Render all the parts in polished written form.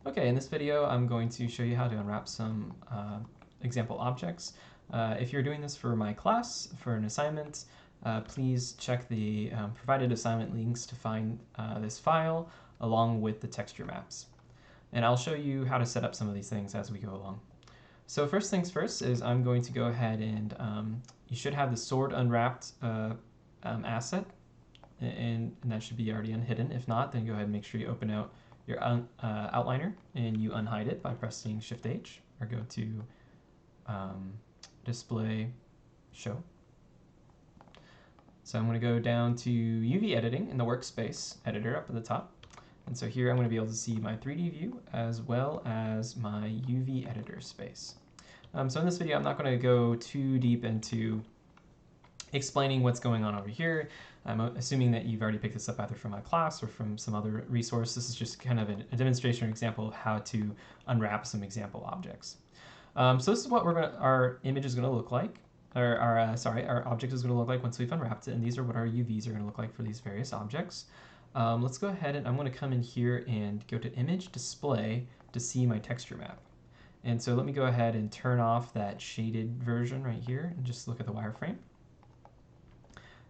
Okay, in this video I'm going to show you how to unwrap some example objects. If you're doing this for my class, for an assignment, please check the provided assignment links to find this file along with the texture maps. And I'll show you how to set up some of these things as we go along. So first things first is I'm going to go ahead and you should have the sword unwrapped asset, and that should be already unhidden. If not, then go ahead and make sure you open out your outliner and you unhide it by pressing Shift H, or go to display show. So I'm going to go down to UV editing in the workspace editor up at the top. And so here I'm going to be able to see my 3D view as well as my UV editor space. So in this video I'm not going to go too deep into explaining what's going on over here. I'm assuming that you've already picked this up either from my class or from some other resource. This is just kind of a demonstration example of how to unwrap some example objects. So this is what our image is going to look like, or our object is going to look like once we've unwrapped it, and these are what our UVs are going to look like for these various objects. Let's go ahead and I'm going to come in here and go to Image Display to see my texture map. And so let me go ahead and turn off that shaded version right here and just look at the wireframe.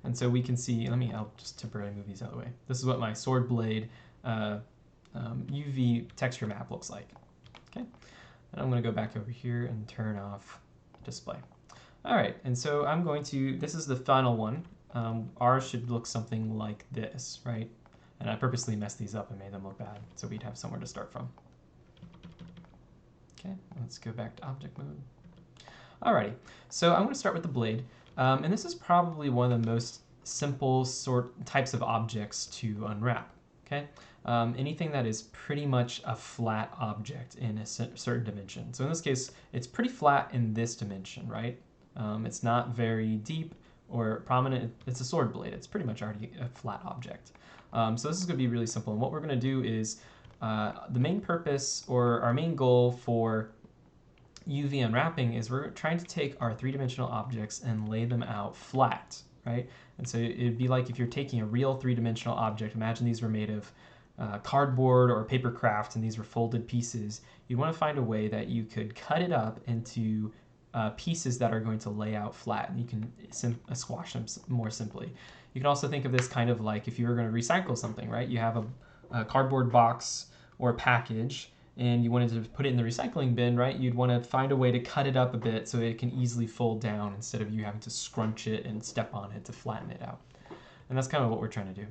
And so we can see, I'll just temporarily move these out of the way. This is what my sword blade UV texture map looks like. Okay, and I'm going to go back over here and turn off display. All right, and so this is the final one. Ours should look something like this, right? And I purposely messed these up and made them look bad so we'd have somewhere to start from. Okay, let's go back to object mode. Alrighty, so I'm going to start with the blade. And this is probably one of the most simple types of objects to unwrap. Okay, anything that is pretty much a flat object in a certain dimension. So in this case, it's pretty flat in this dimension, right? It's not very deep or prominent. It's a sword blade. It's pretty much already a flat object. So this is going to be really simple. And what we're going to do is the main purpose, or our main goal for UV unwrapping, is we're trying to take our three-dimensional objects and lay them out flat, right? And so it'd be like if you're taking a real three-dimensional object. Imagine these were made of cardboard or paper craft, and these were folded pieces. You want to find a way that you could cut it up into pieces that are going to lay out flat, and you can squash them more simply. You can also think of this kind of like if you were going to recycle something, right? You have a cardboard box or a package, and you wanted to put it in the recycling bin, right? You'd want to find a way to cut it up a bit so it can easily fold down instead of you having to scrunch it and step on it to flatten it out. And that's kind of what we're trying to do.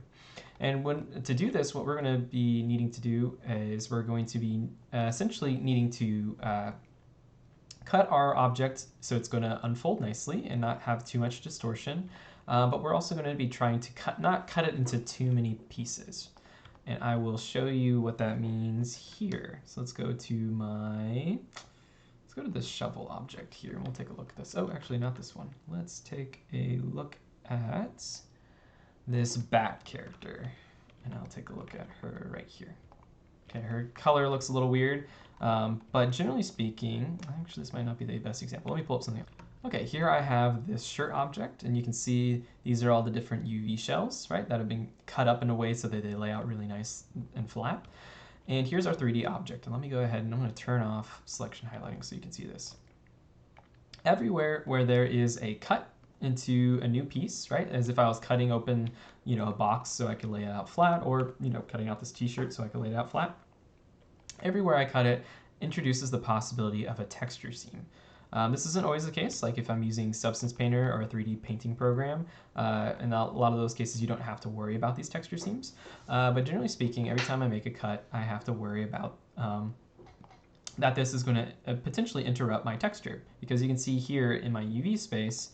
And to do this, what we're going to be needing to do is we're going to be essentially needing to cut our object so it's going to unfold nicely and not have too much distortion. But we're also going to be trying to not cut it into too many pieces. And I will show you what that means here. So let's go to this shovel object here, and we'll take a look at this. Oh, actually not this one. Let's take a look at this bat character, and I'll take a look at her right here. Okay, her color looks a little weird, but generally speaking, actually this might not be the best example. Let me pull up something. Okay, here I have this shirt object, and you can see these are all the different UV shells, right, that have been cut up in a way so that they lay out really nice and flat. And here's our 3D object, and let me go ahead and I'm going to turn off selection highlighting so you can see this. Everywhere where there is a cut into a new piece, right, as if I was cutting open, a box so I could lay it out flat, or, cutting out this t-shirt so I could lay it out flat. Everywhere I cut it introduces the possibility of a texture seam. This isn't always the case, like if I'm using Substance Painter or a 3D painting program. In a lot of those cases, you don't have to worry about these texture seams. But generally speaking, every time I make a cut, I have to worry about that this is going to potentially interrupt my texture. Because you can see here in my UV space,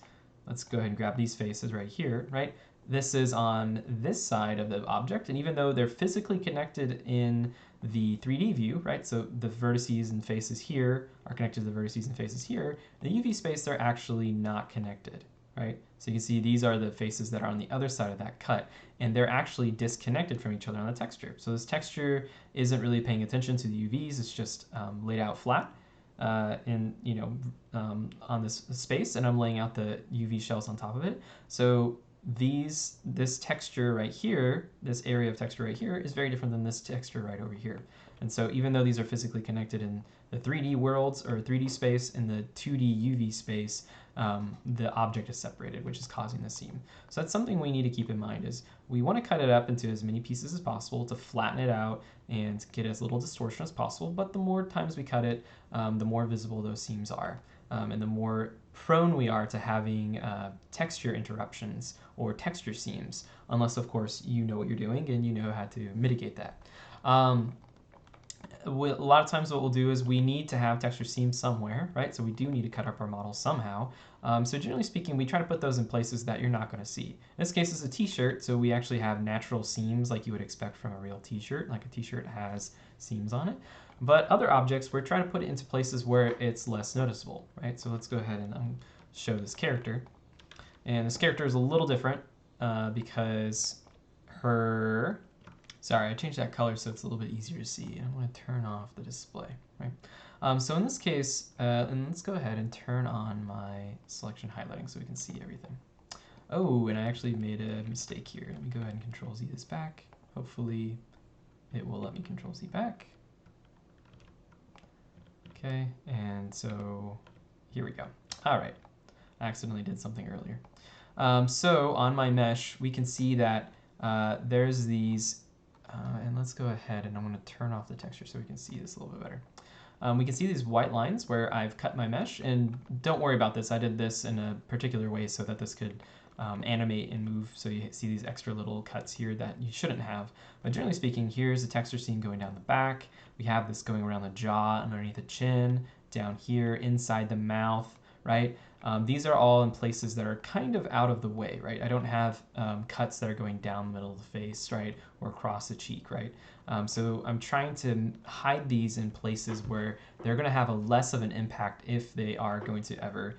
let's go ahead and grab these faces right here, right? This is on this side of the object, and even though they're physically connected in the 3D view, right? So the vertices and faces here are connected to the vertices and faces here. In the UV space, they're actually not connected, right? So you can see these are the faces that are on the other side of that cut, and they're actually disconnected from each other on the texture. So this texture isn't really paying attention to the UVs. It's just laid out flat on this space, and I'm laying out the UV shells on top of it. So this texture right here, this area of texture right here, is very different than this texture right over here. And so even though these are physically connected in the 3D worlds or 3D space, in the 2D UV space, the object is separated, which is causing the seam. So that's something we need to keep in mind, is we want to cut it up into as many pieces as possible to flatten it out and get as little distortion as possible. But the more times we cut it, the more visible those seams are. And the more prone we are to having texture interruptions or texture seams, unless of course you know what you're doing and you know how to mitigate that. A lot of times what we'll do is we need to have texture seams somewhere, right? So we do need to cut up our model somehow. So generally speaking, we try to put those in places that you're not going to see. In this case, it's a t-shirt, so we actually have natural seams like you would expect from a real t-shirt, like a t-shirt has seams on it. But other objects, we're trying to put it into places where it's less noticeable, right? So let's go ahead and show this character. And this character is a little different because her... Sorry, I changed that color so it's a little bit easier to see. I want to turn off the display, right? So in this case, and let's go ahead and turn on my selection highlighting so we can see everything. Oh, and I actually made a mistake here. Let me go ahead and Control Z this back. Hopefully it will let me Control Z back. Okay, and so here we go. All right, I accidentally did something earlier. So on my mesh, we can see that there's these, and let's go ahead and I'm going to turn off the texture so we can see this a little bit better. We can see these white lines where I've cut my mesh, and don't worry about this. I did this in a particular way so that this could animate and move, so you see these extra little cuts here that you shouldn't have. But generally speaking, here's a texture seam going down the back. We have this going around the jaw, underneath the chin, down here, inside the mouth, right? These are all in places that are kind of out of the way, right? I don't have cuts that are going down the middle of the face, right? Or across the cheek, right? So I'm trying to hide these in places where they're going to have a less of an impact if they are going to ever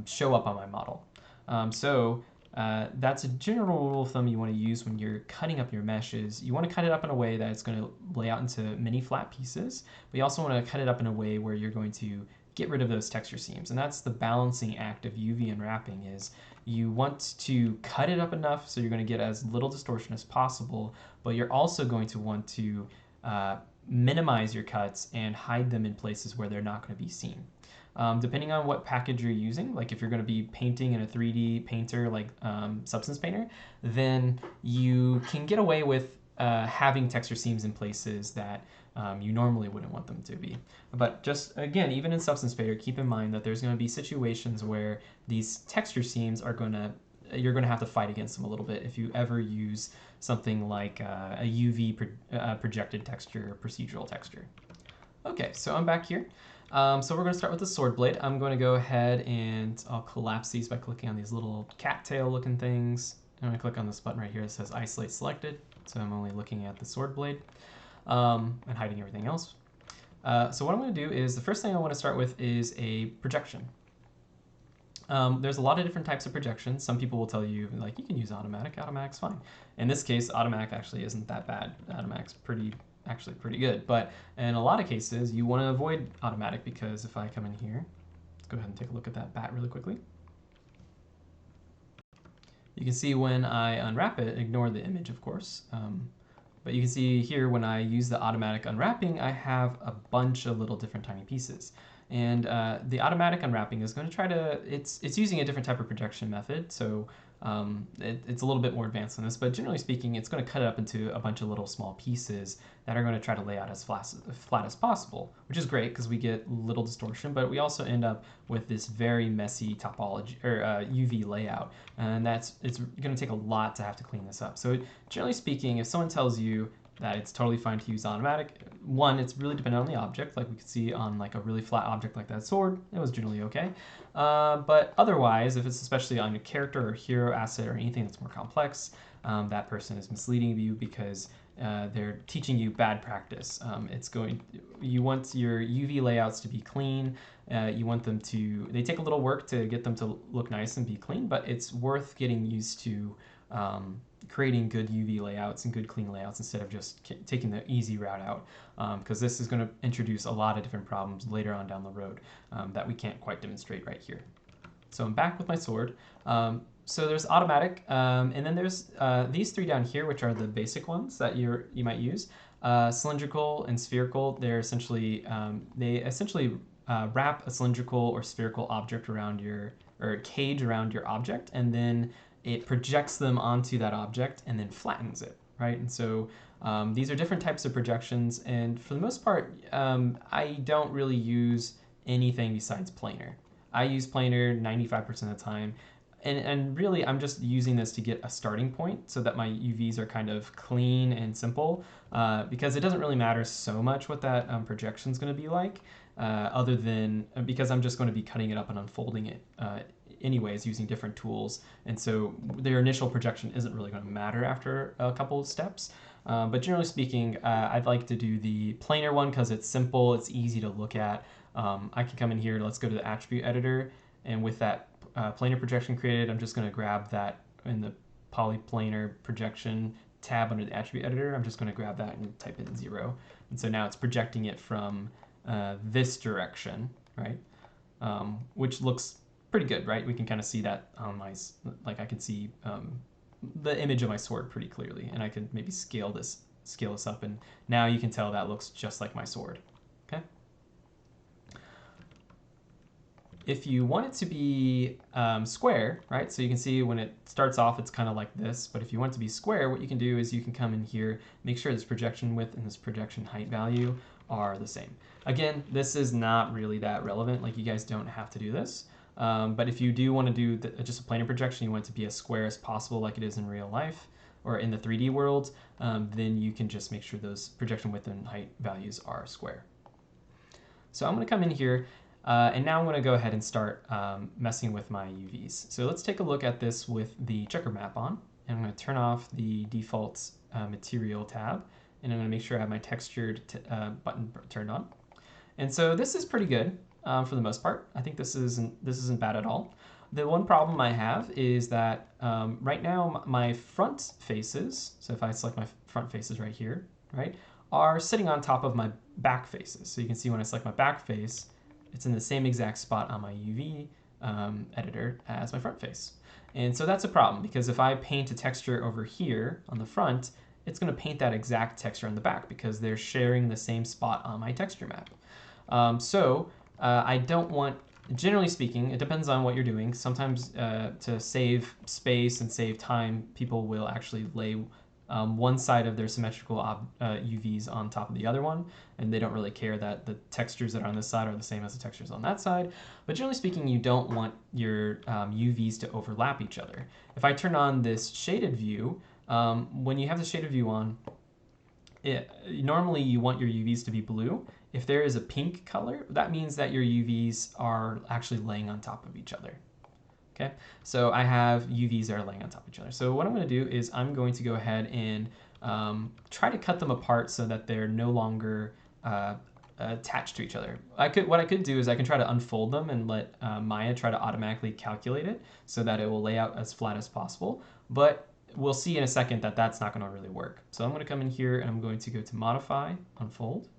show up on my model. That's a general rule of thumb you want to use when you're cutting up your meshes. You want to cut it up in a way that it's going to lay out into many flat pieces, but you also want to cut it up in a way where you're going to get rid of those texture seams. And that's the balancing act of UV unwrapping, is you want to cut it up enough so you're going to get as little distortion as possible, but you're also going to want to minimize your cuts and hide them in places where they're not going to be seen. Depending on what package you're using, like if you're going to be painting in a 3D painter like Substance Painter, then you can get away with having texture seams in places that you normally wouldn't want them to be. But just, again, even in Substance Painter, keep in mind that there's going to be situations where these texture seams are you're going to have to fight against them a little bit if you ever use something like a UV projected texture or procedural texture. Okay, so I'm back here. So we're going to start with the sword blade. I'm going to go ahead and I'll collapse these by clicking on these little cattail looking things. I'm going to click on this button right here that says Isolate Selected. So I'm only looking at the sword blade and hiding everything else. So what I'm going to do is, the first thing I want to start with is a projection. There's a lot of different types of projections. Some people will tell you, like, you can use automatic. Automatic's fine. In this case, automatic actually isn't that bad. Automatic's actually pretty good. But in a lot of cases, you want to avoid automatic, because if I come in here, let's go ahead and take a look at that bat really quickly. You can see when I unwrap it, ignore the image, of course. But you can see here when I use the automatic unwrapping, I have a bunch of little different tiny pieces. And the automatic unwrapping is going to try to, it's using a different type of projection method, so it's a little bit more advanced than this, but generally speaking, it's going to cut it up into a bunch of little small pieces that are going to try to lay out as flat as possible, which is great because we get little distortion, but we also end up with this very messy topology, or UV layout, and it's going to take a lot to have to clean this up. So generally speaking, if someone tells you that it's totally fine to use automatic, one, it's really dependent on the object. Like we could see on like a really flat object like that sword, it was generally okay. But otherwise, if it's especially on a character or hero asset or anything that's more complex, that person is misleading you because they're teaching you bad practice. You want your UV layouts to be clean. You want them to, they take a little work to get them to look nice and be clean, but it's worth getting used to creating good UV layouts and good clean layouts instead of just taking the easy route out, because this is going to introduce a lot of different problems later on down the road that we can't quite demonstrate right here. So I'm back with my sword. So there's automatic, and then there's these three down here, which are the basic ones that you might use. Cylindrical and spherical. They essentially wrap a cylindrical or spherical object around or cage around your object, and then it projects them onto that object and then flattens it, right? And so these are different types of projections, and for the most part, I don't really use anything besides planar. I use planar 95% of the time, and really I'm just using this to get a starting point so that my UVs are kind of clean and simple, because it doesn't really matter so much what that projection is going to be like, other than because I'm just going to be cutting it up and unfolding it anyways using different tools, and so their initial projection isn't really going to matter after a couple of steps. But generally speaking, I'd like to do the planar one because it's simple, it's easy to look at. I can come in here, let's go to the attribute editor, and with that planar projection created, I'm just going to grab that in the polyplanar projection tab under the attribute editor. I'm just going to grab that and type in 0. And so now it's projecting it from this direction, right? Which looks pretty good, right? We can kind of see that on my, like I can see the image of my sword pretty clearly, and I can maybe scale this up, and now you can tell that looks just like my sword. Okay. If you want it to be square, right? So you can see when it starts off, it's kind of like this, but if you want it to be square, what you can do is you can come in here, make sure this projection width and this projection height value are the same. Again, this is not really that relevant. Like, you guys don't have to do this. But if you do want to do just a planar projection, you want it to be as square as possible like it is in real life or in the 3D world, then you can just make sure those projection width and height values are square. So I'm going to come in here, and now I'm going to go ahead and start messing with my UVs. So let's take a look at this with the checker map on. And I'm going to turn off the default material tab, and I'm going to make sure I have my textured button turned on. And so this is pretty good. For the most part, I think this isn't bad at all. The one problem I have is that right now my front faces, so if I select my front faces right here, right, are sitting on top of my back faces. So you can see when I select my back face, it's in the same exact spot on my UV editor as my front face. And so that's a problem, because if I paint a texture over here on the front, it's going to paint that exact texture on the back because they're sharing the same spot on my texture map. I don't want, generally speaking, it depends on what you're doing. Sometimes to save space and save time, people will actually lay one side of their symmetrical UVs on top of the other one, and they don't really care that the textures that are on this side are the same as the textures on that side. But generally speaking, you don't want your UVs to overlap each other. If I turn on this shaded view, when you have the shaded view on, normally you want your UVs to be blue. If there is a pink color, that means that your UVs are actually laying on top of each other. Okay, so I have UVs that are laying on top of each other. So what I'm going to do is I'm going to go ahead and try to cut them apart so that they're no longer attached to each other. What I could do is I can try to unfold them and let Maya try to automatically calculate it so that it will lay out as flat as possible. But we'll see in a second that that's not going to really work. So I'm going to come in here and I'm going to go to Modify, Unfold.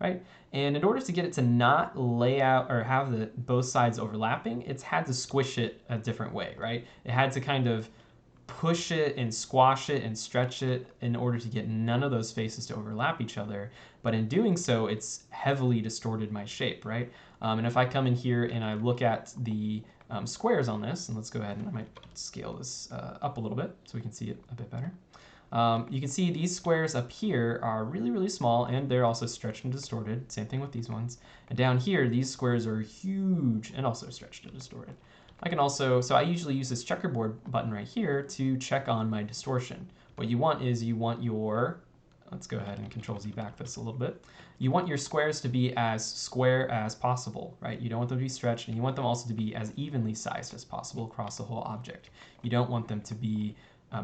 Right? And in order to get it to not lay out or have both sides overlapping, it's had to squish it a different way, right? It had to kind of push it and squash it and stretch it in order to get none of those faces to overlap each other. But in doing so, it's heavily distorted my shape, right? And if I come in here and I look at the squares on this, and let's go ahead and I might scale this up a little bit so we can see it a bit better. You can see these squares up here are really, really small, and they're also stretched and distorted. Same thing with these ones. And down here, these squares are huge and also stretched and distorted. I can also, so I usually use this checkerboard button right here to check on my distortion. What you want is you want your, let's go ahead and Control-Z back this a little bit. You want your squares to be as square as possible, right? You don't want them to be stretched, and you want them also to be as evenly sized as possible across the whole object. You don't want them to be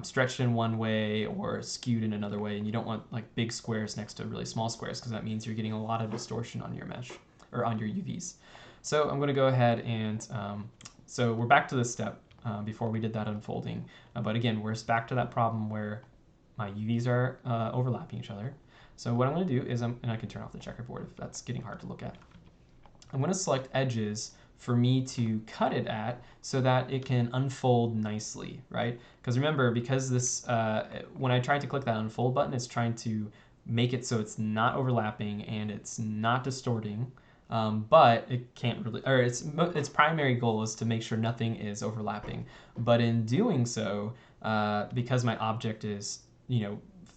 stretched in one way or skewed in another way, and you don't want like big squares next to really small squares because that means you're getting a lot of distortion on your mesh or on your UVs. So I'm going to go ahead and so we're back to this step before we did that unfolding, but again we're back to that problem where my UVs are overlapping each other. So what I'm going to do is and I can turn off the checkerboard if that's getting hard to look at. I'm going to select edges for me to cut it at so that it can unfold nicely, right? Because remember, because this, when I try to click that unfold button, it's trying to make it so it's not overlapping and it's not distorting, but it can't really, or its primary goal is to make sure nothing is overlapping. But in doing so, because my object is,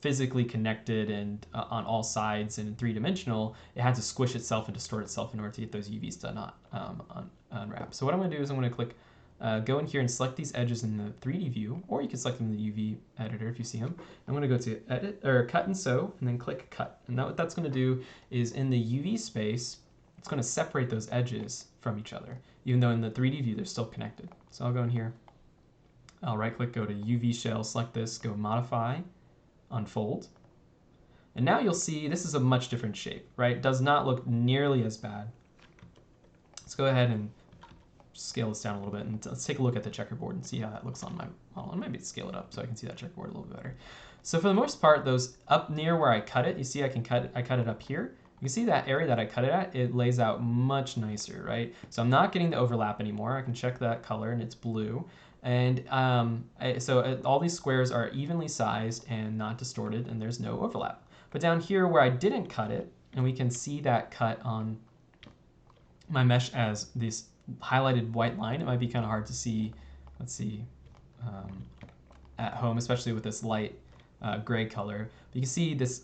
physically connected and on all sides and three-dimensional, it had to squish itself and distort itself in order to get those UVs to not unwrap. So what I'm going to do is I'm going to click, go in here and select these edges in the 3D view, or you can select them in the UV editor if you see them. I'm going to go to edit or cut and sew, and then click cut. And what that's going to do is in the UV space, it's going to separate those edges from each other, even though in the 3D view they're still connected. So I'll go in here, I'll right click, go to UV shell, select this, go modify, unfold. And now you'll see this is a much different shape, right? It does not look nearly as bad. Let's go ahead and scale this down a little bit, and let's take a look at the checkerboard and see how that looks on my model. And maybe scale it up so I can see that checkerboard a little bit better. So for the most part, those up near where I cut it, you see I cut it up here. You can see that area that I cut it at, it lays out much nicer, right? So I'm not getting the overlap anymore. I can check that color and it's blue. And all these squares are evenly sized and not distorted, and there's no overlap. But down here where I didn't cut it, and we can see that cut on my mesh as this highlighted white line, it might be kind of hard to see, let's see, at home, especially with this light gray color. But you can see this,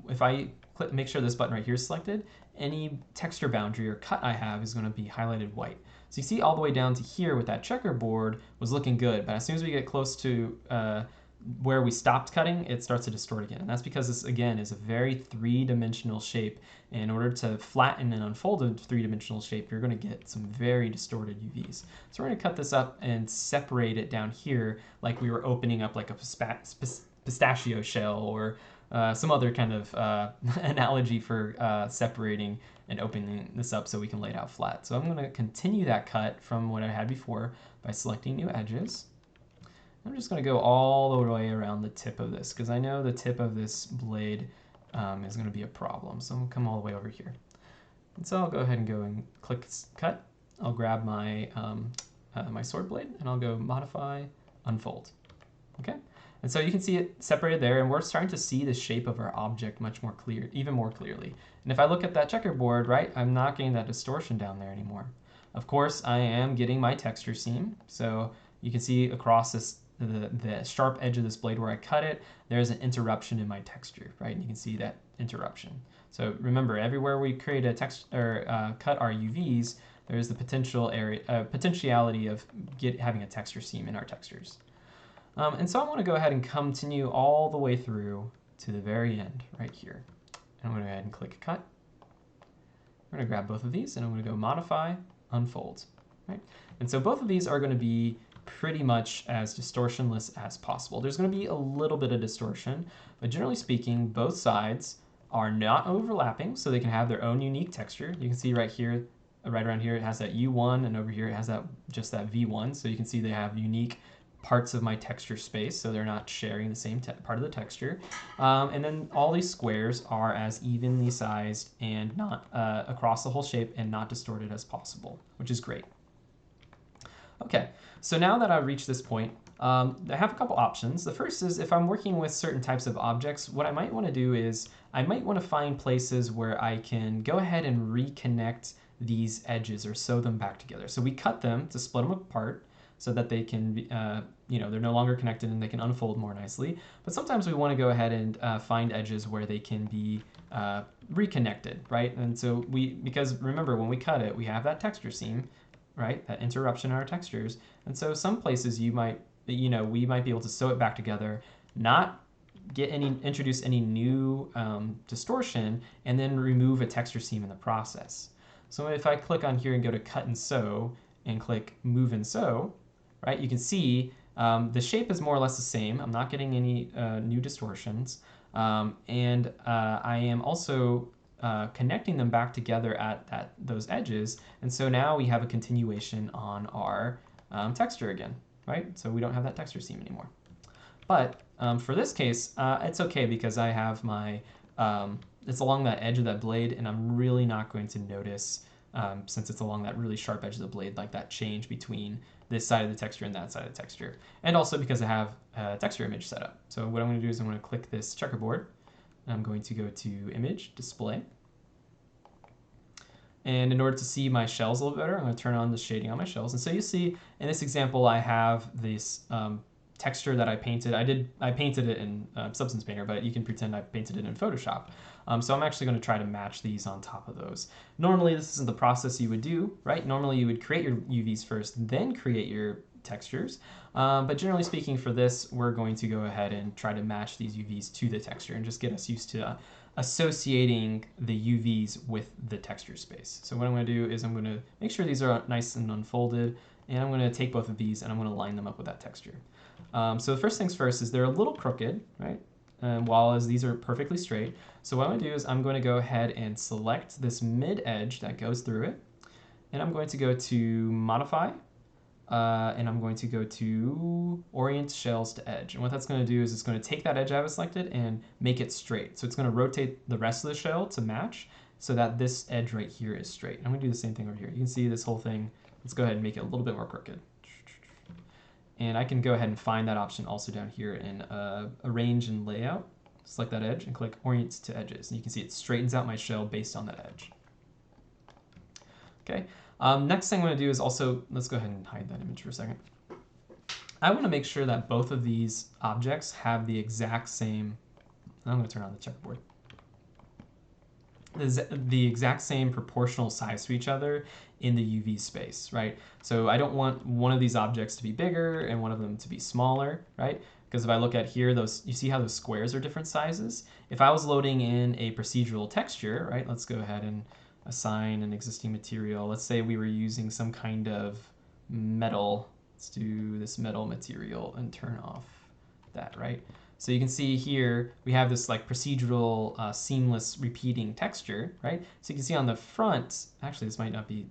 if I make sure this button right here is selected, any texture boundary or cut I have is going to be highlighted white. So you see all the way down to here with that checkerboard was looking good, but as soon as we get close to where we stopped cutting, it starts to distort again. And that's because this, again, is a very three-dimensional shape. And in order to flatten and unfold a three-dimensional shape, you're going to get some very distorted UVs. So we're going to cut this up and separate it down here like we were opening up like a pistachio shell or some other kind of analogy for separating and opening this up so we can lay it out flat. So I'm going to continue that cut from what I had before by selecting new edges. I'm just going to go all the way around the tip of this because I know the tip of this blade is going to be a problem. So I'm going to come all the way over here. And so I'll go ahead and go and click cut. I'll grab my, my sword blade and I'll go modify, unfold. Okay. And so you can see it separated there, and we're starting to see the shape of our object much more clear, even more clearly. And if I look at that checkerboard, right, I'm not getting that distortion down there anymore. Of course, I am getting my texture seam. So you can see across this, the sharp edge of this blade where I cut it, there's an interruption in my texture, right? And you can see that interruption. So remember, everywhere we create a text or cut our UVs, there's the potentiality of having a texture seam in our textures. And so I want to go ahead and continue all the way through to the very end right here. And I'm going to go ahead and click cut. I'm going to grab both of these and I'm going to go modify, unfold. Right? And so both of these are going to be pretty much as distortionless as possible. There's going to be a little bit of distortion, but generally speaking, both sides are not overlapping, so they can have their own unique texture. You can see right here, right around here, it has that U1, and over here it has that just that V1. So you can see they have unique parts of my texture space, so they're not sharing the same part of the texture. And then all these squares are as evenly sized and not across the whole shape and not distorted as possible, which is great. Okay, so now that I've reached this point, I have a couple options. The first is if I'm working with certain types of objects, what I might want to do is I might want to find places where I can go ahead and reconnect these edges or sew them back together. So we cut them to split them apart so that they can be, they're no longer connected and they can unfold more nicely. But sometimes we want to go ahead and find edges where they can be reconnected, right? And so because remember, when we cut it, we have that texture seam, right? That interruption in our textures. And so some places we might be able to sew it back together, not introduce any new distortion, and then remove a texture seam in the process. So if I click on here and go to cut and sew and click move and sew, right, you can see the shape is more or less the same. I'm not getting any new distortions. And I am also connecting them back together at those edges. And so now we have a continuation on our texture again, right? So we don't have that texture seam anymore. But for this case, it's okay because I have my, it's along that edge of that blade, and I'm really not going to notice since it's along that really sharp edge of the blade, like that change between this side of the texture and that side of the texture. And also because I have a texture image set up. So what I'm going to do is I'm going to click this checkerboard. I'm going to go to Image, Display. And in order to see my shells a little better, I'm going to turn on the shading on my shells. And so you see in this example, I have this texture that I painted. I painted it in Substance Painter, but you can pretend I painted it in Photoshop. So I'm actually going to try to match these on top of those. Normally, this isn't the process you would do, right? Normally, you would create your UVs first, then create your textures. But generally speaking, for this, we're going to go ahead and try to match these UVs to the texture and just get us used to associating the UVs with the texture space. So what I'm going to do is I'm going to make sure these are nice and unfolded, and I'm going to take both of these and I'm going to line them up with that texture. So the first things first is they're a little crooked, right? While as these are perfectly straight. So what I'm going to do is I'm going to go ahead and select this mid edge that goes through it, and I'm going to go to Modify, and I'm going to go to Orient Shells to Edge. And what that's going to do is it's going to take that edge I have selected and make it straight. So it's going to rotate the rest of the shell to match so that this edge right here is straight. I'm going to do the same thing over here. You can see this whole thing. Let's go ahead and make it a little bit more crooked. And I can go ahead and find that option also down here in Arrange and Layout. Select that edge and click Orient to Edges. And you can see it straightens out my shell based on that edge. Okay. Next thing I'm going to do is also, let's go ahead and hide that image for a second. I want to make sure that both of these objects have the exact same, I'm going to turn on the checkerboard, the exact same proportional size to each other in the UV space, right? So I don't want one of these objects to be bigger and one of them to be smaller, right? Because if I look at here, you see how those squares are different sizes? If I was loading in a procedural texture, right, let's go ahead and assign an existing material. Let's say we were using some kind of metal. Let's do this metal material and turn off that, right? So you can see here we have this like procedural seamless repeating texture, right? So you can see on the front, actually this might not be,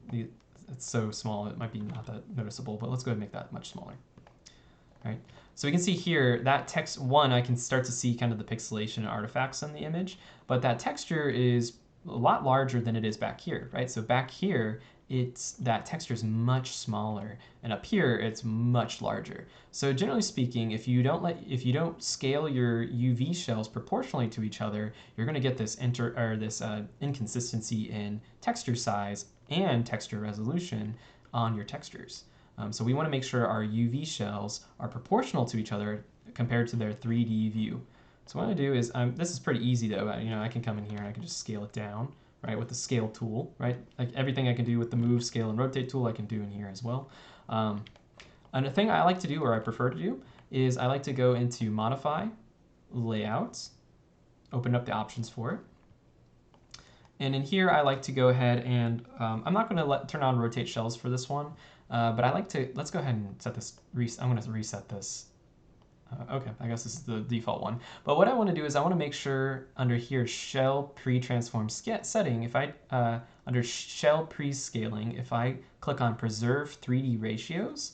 it's so small it might be not that noticeable, but let's go ahead and make that much smaller. Right? So we can see here that text one, I can start to see kind of the pixelation and artifacts in the image, but that texture is a lot larger than it is back here, right? So back here, that texture is much smaller, and up here it's much larger. So generally speaking, if you don't scale your UV shells proportionally to each other, you're going to get this inconsistency in texture size and texture resolution on your textures. So we want to make sure our UV shells are proportional to each other compared to their 3D view. So what I do is, this is pretty easy though. I can come in here and I can just scale it down, right, with the scale tool, right? Like everything I can do with the move, scale, and rotate tool, I can do in here as well. And a thing I like to do, or I prefer to do, is I like to go into Modify, Layouts, open up the options for it. And in here, I like to go ahead and, I'm not going to turn on rotate shells for this one, but I like to, let's go ahead and set this, I'm going to reset this. Okay, I guess this is the default one. But what I want to do is I want to make sure under here, shell pre-transform setting, if I, under shell pre-scaling, if I click on preserve 3D ratios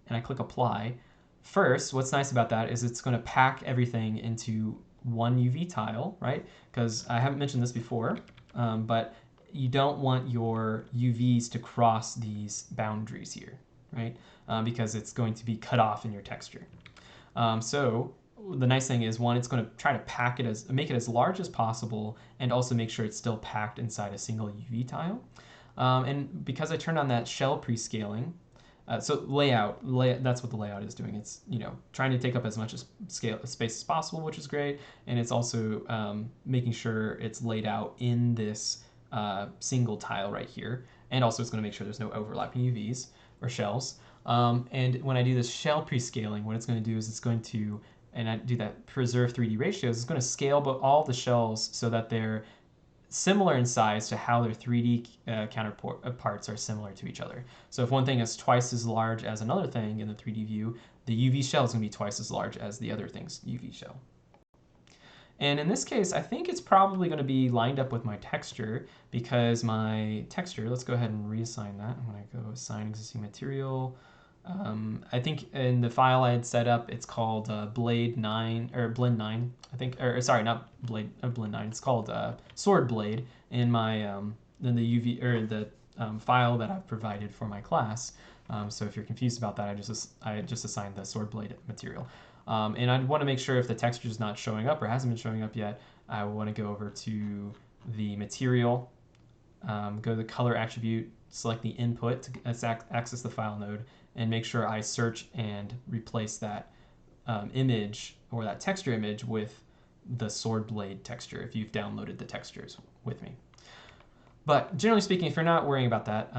and I click apply, first, what's nice about that is it's going to pack everything into one UV tile, right? Because I haven't mentioned this before, but you don't want your UVs to cross these boundaries here, right? Because it's going to be cut off in your texture. So the nice thing is, one, it's going to try to make it as large as possible, and also make sure it's still packed inside a single UV tile. And because I turned on that shell pre-scaling, so layout, that's what the layout is doing. It's trying to take up as much space as possible, which is great, and it's also making sure it's laid out in this single tile right here, and also it's going to make sure there's no overlapping UVs or shells. And when I do this shell pre-scaling, what it's going to do is it's going to, and I do that preserve 3D ratios, it's going to scale all the shells so that they're similar in size to how their 3D counterparts are similar to each other. So if one thing is twice as large as another thing in the 3D view, the UV shell is going to be twice as large as the other thing's UV shell. And in this case, I think it's probably going to be lined up with my texture, because my texture, let's go ahead and reassign that. I'm going to go assign existing material. I think in the file I had set up, it's called Blade 9, or Blend 9, I think, or sorry, not Blade, Blend 9, it's called Sword Blade in my, in the UV, or the file that I've provided for my class. So if you're confused about that, I just assigned the sword blade material. And I want to make sure if the texture is not showing up or hasn't been showing up yet, I want to go over to the material, go to the color attribute, select the input to access the file node, and make sure I search and replace that image or that texture image with the sword blade texture if you've downloaded the textures with me. But generally speaking, if you're not worrying about that,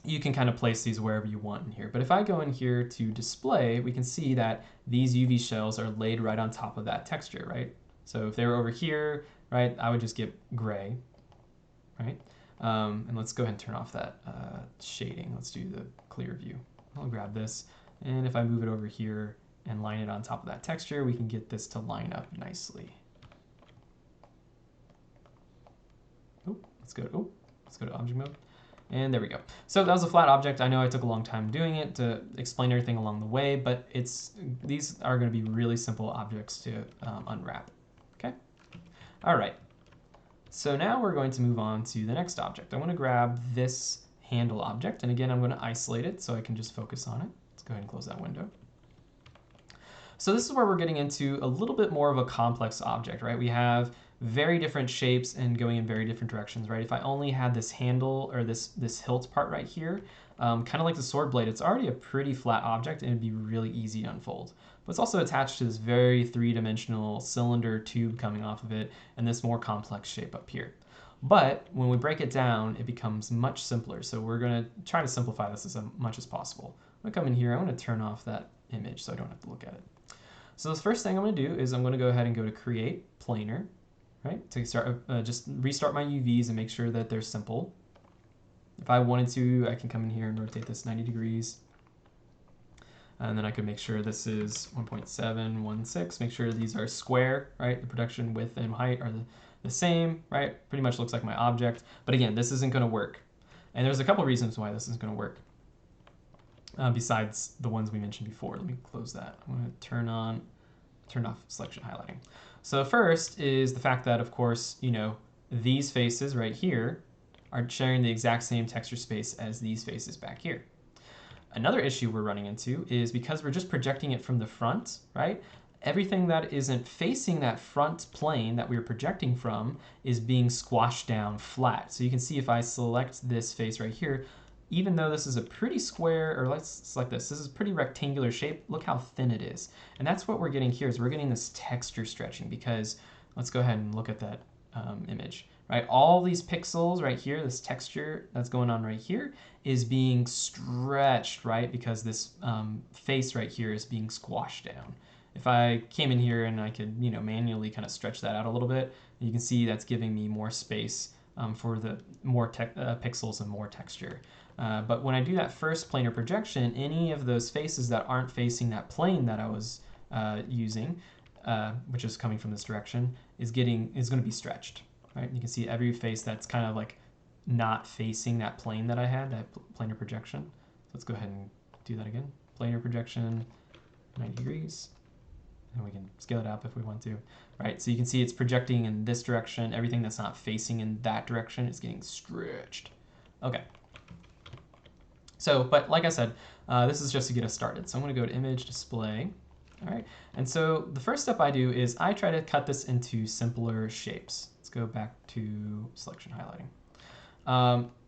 you can kind of place these wherever you want in here. But if I go in here to display, we can see that these UV shells are laid right on top of that texture, right? So if they were over here, right, I would just get gray, right? And let's go ahead and turn off that shading. Let's do the clear view. I'll grab this, and if I move it over here and line it on top of that texture, we can get this to line up nicely. Let's go to object mode. And there we go. So that was a flat object. I know I took a long time doing it to explain everything along the way, but these are going to be really simple objects to unwrap. Okay? All right. So now we're going to move on to the next object. I want to grab this handle object, and again, I'm going to isolate it so I can just focus on it. Let's go ahead and close that window. So this is where we're getting into a little bit more of a complex object, right? We have very different shapes and going in very different directions, right? If I only had this handle or this hilt part right here, kind of like the sword blade, it's already a pretty flat object and it'd be really easy to unfold. But it's also attached to this very three-dimensional cylinder tube coming off of it and this more complex shape up here. But when we break it down, it becomes much simpler. So we're going to try to simplify this as much as possible. I'm going to come in here, I'm going to turn off that image so I don't have to look at it. So the first thing I'm going to do is I'm going to go ahead and go to Create Planar, right? To start, just restart my UVs and make sure that they're simple. If I wanted to, I can come in here and rotate this 90 degrees. And then I could make sure this is 1.716. Make sure these are square, right? The projection width and height are the same, right? Pretty much looks like my object. But again, this isn't going to work. And there's a couple reasons why this isn't going to work. Besides the ones we mentioned before. Let me close that. I'm going to turn off selection highlighting. So first is the fact that, of course, you know, these faces right here are sharing the exact same texture space as these faces back here. Another issue we're running into is because we're just projecting it from the front, right? Everything that isn't facing that front plane that we were projecting from is being squashed down flat. So you can see if I select this face right here, even though this is a pretty square, or let's select this is a pretty rectangular shape, look how thin it is. And that's what we're getting here, is we're getting this texture stretching, because let's go ahead and look at that image, right? All these pixels right here, this texture that's going on right here is being stretched, right? Because this face right here is being squashed down. If I came in here and I could, you know, manually kind of stretch that out a little bit, you can see that's giving me more space for the more pixels and more texture. But when I do that first planar projection, any of those faces that aren't facing that plane that I was using, which is coming from this direction, is going to be stretched. Right? You can see every face that's kind of like not facing that plane that I had, that planar projection. So let's go ahead and do that again. Planar projection, 90 degrees. And we can scale it up if we want to. Right? So you can see it's projecting in this direction. Everything that's not facing in that direction is getting stretched. Okay. So, but like I said, this is just to get us started. So I'm going to go to Image, Display. All right. And so the first step I do is I try to cut this into simpler shapes. Let's go back to selection highlighting.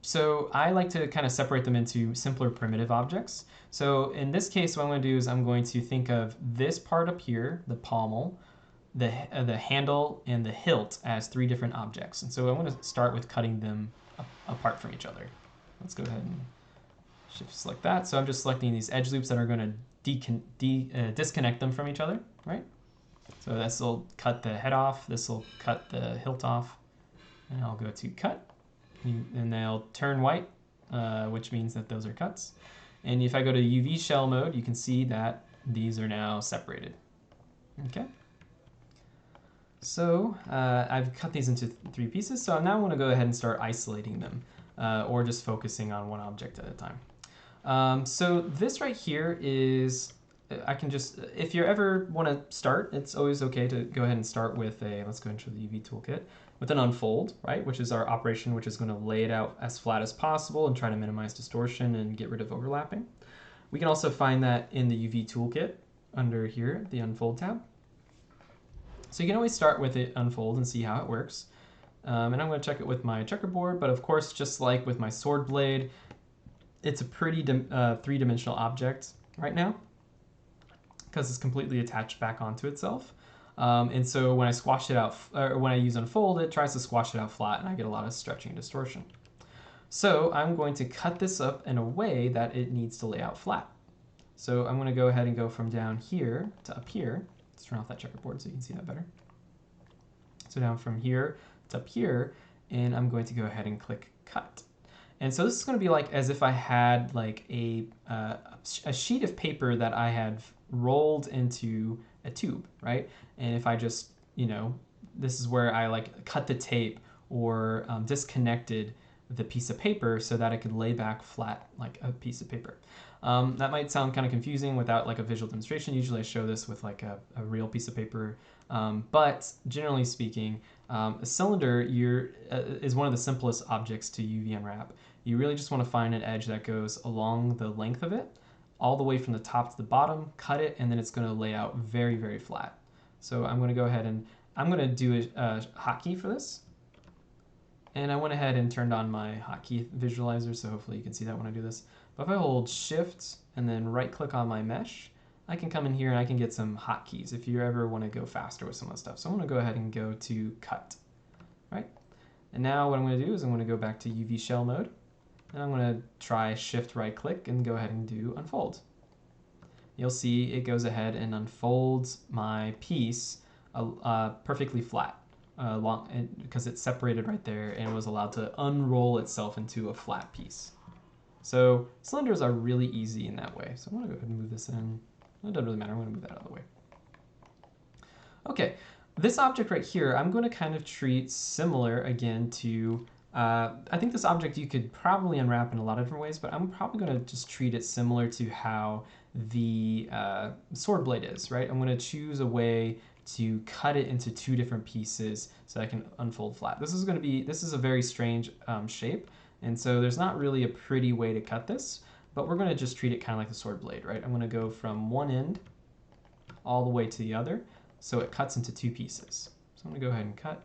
So I like to kind of separate them into simpler primitive objects. So in this case, what I'm going to do is I'm going to think of this part up here, the pommel, the handle, and the hilt as three different objects. And so I want to start with cutting them apart from each other. Let's go ahead and shift select that. So I'm just selecting these edge loops that are going to disconnect them from each other, right? So this will cut the head off. This will cut the hilt off. And I'll go to cut. And they'll turn white, which means that those are cuts. And if I go to UV shell mode, you can see that these are now separated. Okay. So I've cut these into three pieces. So now I want to go ahead and start isolating them, or just focusing on one object at a time. So this right here is, I can just, if you ever want to start, it's always okay to go ahead and start with let's go into the UV toolkit with an unfold, right, which is our operation which is going to lay it out as flat as possible and try to minimize distortion and get rid of overlapping. We can also find that in the UV toolkit under here, the unfold tab. So you can always start with it unfold and see how it works. And I'm going to check it with my checkerboard, but of course, just like with my sword blade, it's a pretty three-dimensional object right now because it's completely attached back onto itself. And so when I squash it out, or when I use unfold, it tries to squash it out flat, and I get a lot of stretching and distortion. So I'm going to cut this up in a way that it needs to lay out flat. So I'm going to go ahead and go from down here to up here. Let's turn off that checkerboard so you can see that better. So down from here to up here, and I'm going to go ahead and click cut. And so this is going to be like as if I had like a sheet of paper that I had rolled into a tube, right? And if I just, this is where I like cut the tape or disconnected the piece of paper so that it could lay back flat like a piece of paper. That might sound kind of confusing without like a visual demonstration. Usually I show this with like a real piece of paper. But generally speaking, a cylinder is one of the simplest objects to UV unwrap. You really just want to find an edge that goes along the length of it, all the way from the top to the bottom, cut it, and then it's going to lay out very, very flat. So I'm going to go ahead and I'm going to do a hotkey for this. And I went ahead and turned on my hotkey visualizer, so hopefully you can see that when I do this. But if I hold Shift and then right-click on my mesh, I can come in here and I can get some hotkeys if you ever want to go faster with some of the stuff. So I'm going to go ahead and go to Cut, right? And now what I'm going to do is I'm going to go back to UV shell mode. And I'm going to try Shift right-click and go ahead and do Unfold. You'll see it goes ahead and unfolds my piece perfectly flat. Because it's separated right there and it was allowed to unroll itself into a flat piece. So cylinders are really easy in that way. So I'm going to go ahead and move this in. It doesn't really matter. I'm going to move that out of the way. Okay, this object right here, I'm going to kind of treat similar again to, I think this object you could probably unwrap in a lot of different ways, but I'm probably going to just treat it similar to how the sword blade is, right? I'm going to choose a way to cut it into two different pieces so I can unfold flat. This is a very strange shape, and so there's not really a pretty way to cut this, but we're going to just treat it kind of like the sword blade, right? I'm going to go from one end all the way to the other, so it cuts into two pieces. So I'm going to go ahead and cut,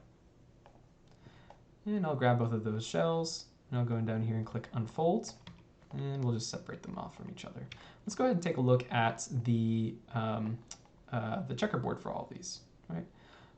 and I'll grab both of those shells, and I'll go down here and click unfold, and we'll just separate them off from each other. Let's go ahead and take a look at the checkerboard for all of these, right?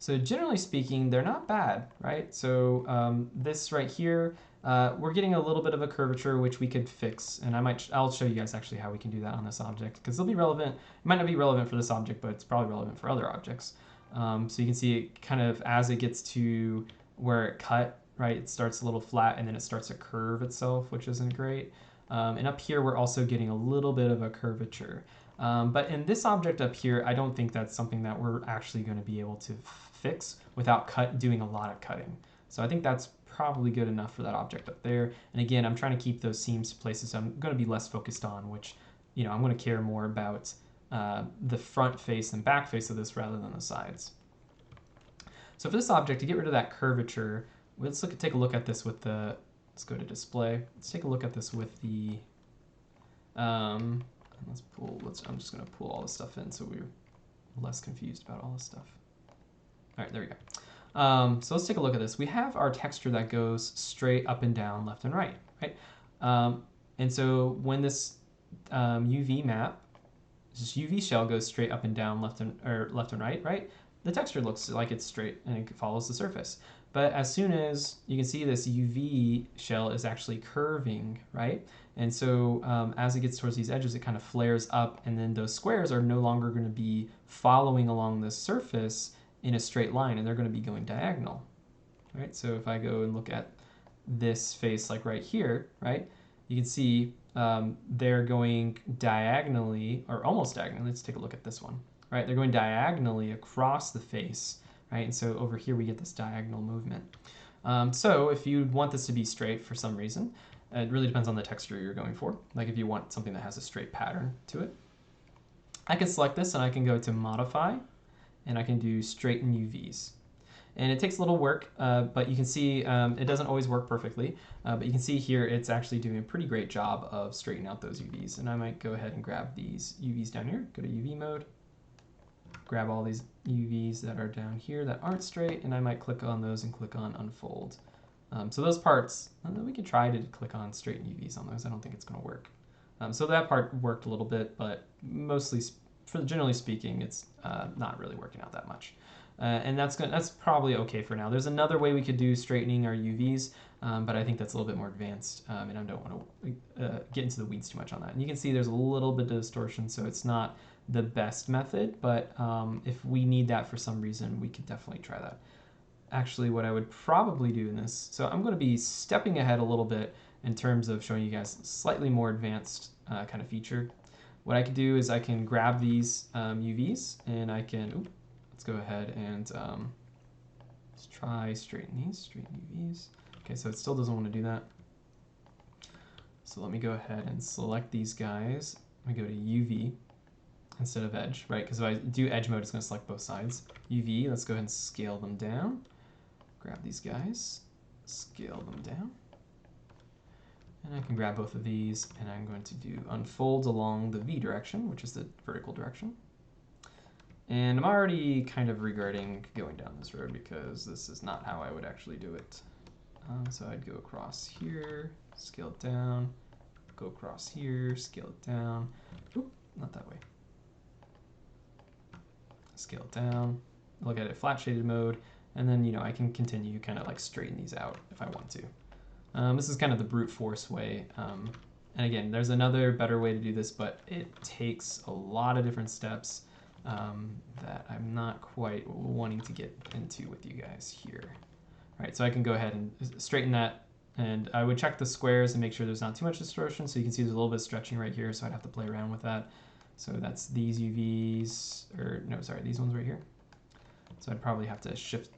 So generally speaking, they're not bad, right? So this right here, we're getting a little bit of a curvature, which we could fix, and I'll show you guys actually how we can do that on this object, because they'll be relevant. It might not be relevant for this object, but it's probably relevant for other objects. So you can see it kind of as it gets to where it cut, right? It starts a little flat, and then it starts to curve itself, which isn't great. And up here, we're also getting a little bit of a curvature. But in this object up here, I don't think that's something that we're actually going to be able to fix without doing a lot of cutting. So I think that's probably good enough for that object up there. And again, I'm trying to keep those seams places I'm going to be less focused on, which, I'm going to care more about the front face and back face of this rather than the sides. So for this object, to get rid of that curvature, take a look at this with the, let's go to display. Let's take a look at this with the, I'm just going to pull all this stuff in so we're less confused about all this stuff. All right, there we go. So let's take a look at this. We have our texture that goes straight up and down, left and right, right? And so when this UV map, this UV shell goes straight up and down, left and right, right? The texture looks like it's straight and it follows the surface. But as soon as you can see this UV shell is actually curving, right? And so as it gets towards these edges, it kind of flares up, and then those squares are no longer going to be following along the surface in a straight line, and they're going to be going diagonal, right? So if I go and look at this face like right here, right, you can see they're going diagonally, or almost diagonally. Let's take a look at this one, right? They're going diagonally across the face, right? And so over here we get this diagonal movement. So if you want this to be straight for some reason, it really depends on the texture you're going for. Like if you want something that has a straight pattern to it, I can select this and I can go to Modify, and I can do Straighten UVs. And it takes a little work, but you can see it doesn't always work perfectly. But you can see here it's actually doing a pretty great job of straightening out those UVs. And I might go ahead and grab these UVs down here, go to UV mode, grab all these UVs that are down here that aren't straight, and I might click on those and click on unfold. So those parts, we can try to click on straighten UVs on those. I don't think it's going to work. So that part worked a little bit, but mostly, generally speaking, it's not really working out that much. And that's probably okay for now. There's another way we could do straightening our UVs, but I think that's a little bit more advanced, and I don't want to get into the weeds too much on that. And you can see there's a little bit of distortion, so it's not the best method, but if we need that for some reason, we could definitely try that. Actually, what I would probably do in this, so I'm going to be stepping ahead a little bit in terms of showing you guys slightly more advanced kind of feature. What I could do is I can grab these UVs and I can, let's go ahead and let's try straighten UVs. Okay, so it still doesn't want to do that. So let me go ahead and select these guys. Let me go to UV instead of edge, right? Because if I do edge mode, it's going to select both sides. UV, let's go ahead and scale them down. Grab these guys, scale them down. And I can grab both of these, and I'm going to do unfold along the V direction, which is the vertical direction. And I'm already kind of regretting going down this road because this is not how I would actually do it. So I'd go across here, scale it down, go across here, scale it down. Oop, not that way. Scale it down, look at it flat shaded mode, and then I can continue kind of like straighten these out if I want to. This is kind of the brute force way. And again, there's another better way to do this, but it takes a lot of different steps that I'm not quite wanting to get into with you guys here. All right, so I can go ahead and straighten that, and I would check the squares and make sure there's not too much distortion. So you can see there's a little bit of stretching right here, so I'd have to play around with that. So that's these UVs, or no, sorry, these ones right here. So I'd probably have to shift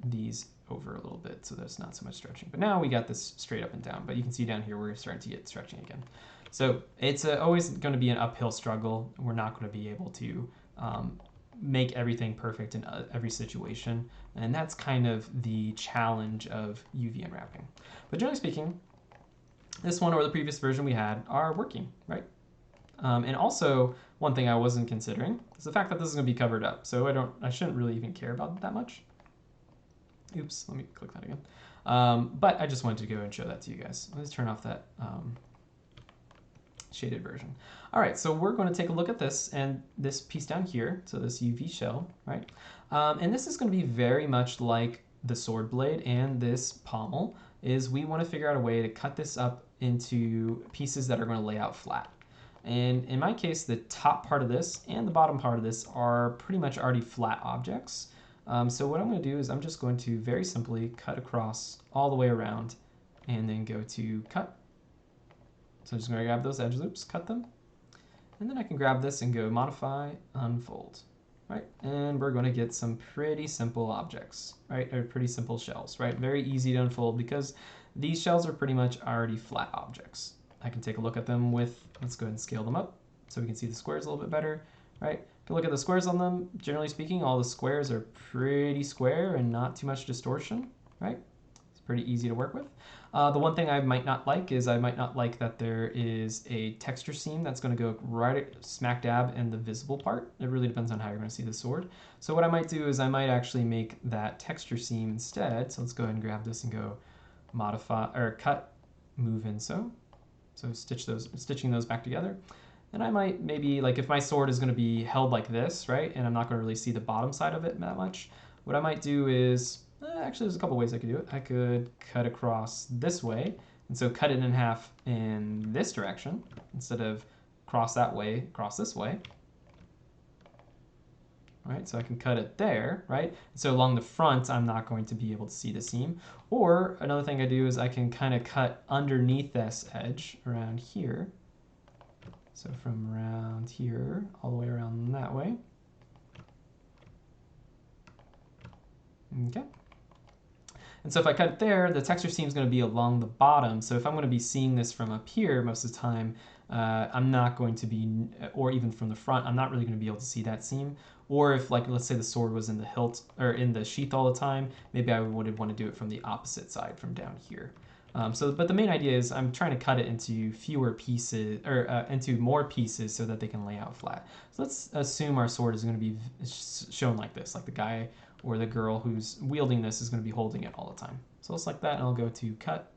these over a little bit so there's not so much stretching. But now we got this straight up and down, but you can see down here we're starting to get stretching again. So it's always going to be an uphill struggle. We're not going to be able to make everything perfect in every situation, and that's kind of the challenge of UV unwrapping. But generally speaking, this one or the previous version we had are working, right? And also, one thing I wasn't considering is the fact that this is going to be covered up. So I shouldn't really even care about it that much. Oops, let me click that again. But I just wanted to go and show that to you guys. Let's turn off that shaded version. All right, so we're going to take a look at this and this piece down here. So this UV shell, right? And this is going to be very much like the sword blade and this pommel. Is we want to figure out a way to cut this up into pieces that are going to lay out flat. And in my case, the top part of this and the bottom part of this are pretty much already flat objects. So what I'm going to do is I'm just going to very simply cut across all the way around and then go to cut. So I'm just going to grab those edge loops, cut them. And then I can grab this and go modify, unfold, right? And we're going to get some pretty simple objects, right? Or pretty simple shells, right? Very easy to unfold because these shells are pretty much already flat objects. I can take a look at them with, let's go ahead and scale them up so we can see the squares a little bit better, right? If you look at the squares on them, generally speaking, all the squares are pretty square and not too much distortion, right? It's pretty easy to work with. The one thing I might not like is I might not like that there is a texture seam that's going to go right smack dab in the visible part. It really depends on how you're going to see the sword. So what I might do is I might actually make that texture seam instead. So let's go ahead and grab this and go modify, or cut, move in so. So stitching those back together. And I might maybe, like if my sword is going to be held like this, right, and I'm not going to really see the bottom side of it that much, what I might do is, actually there's a couple ways I could do it. I could cut across this way, and so cut it in half in this direction, instead of cross that way, cross this way. Right, so I can cut it there, right? So along the front, I'm not going to be able to see the seam. Or another thing I do is I can kind of cut underneath this edge around here. So from around here, all the way around that way. Okay. And so if I cut it there, the texture seam is going to be along the bottom. So if I'm going to be seeing this from up here most of the time, I'm not going to be, or even from the front, I'm not really going to be able to see that seam. Or if, like, let's say the sword was in the hilt or in the sheath all the time, maybe I would want to do it from the opposite side, from down here. But the main idea is I'm trying to cut it into fewer pieces, or into more pieces so that they can lay out flat. So let's assume our sword is going to be shown like this, like the guy or the girl who's wielding this is going to be holding it all the time. So let's select that, and I'll go to cut.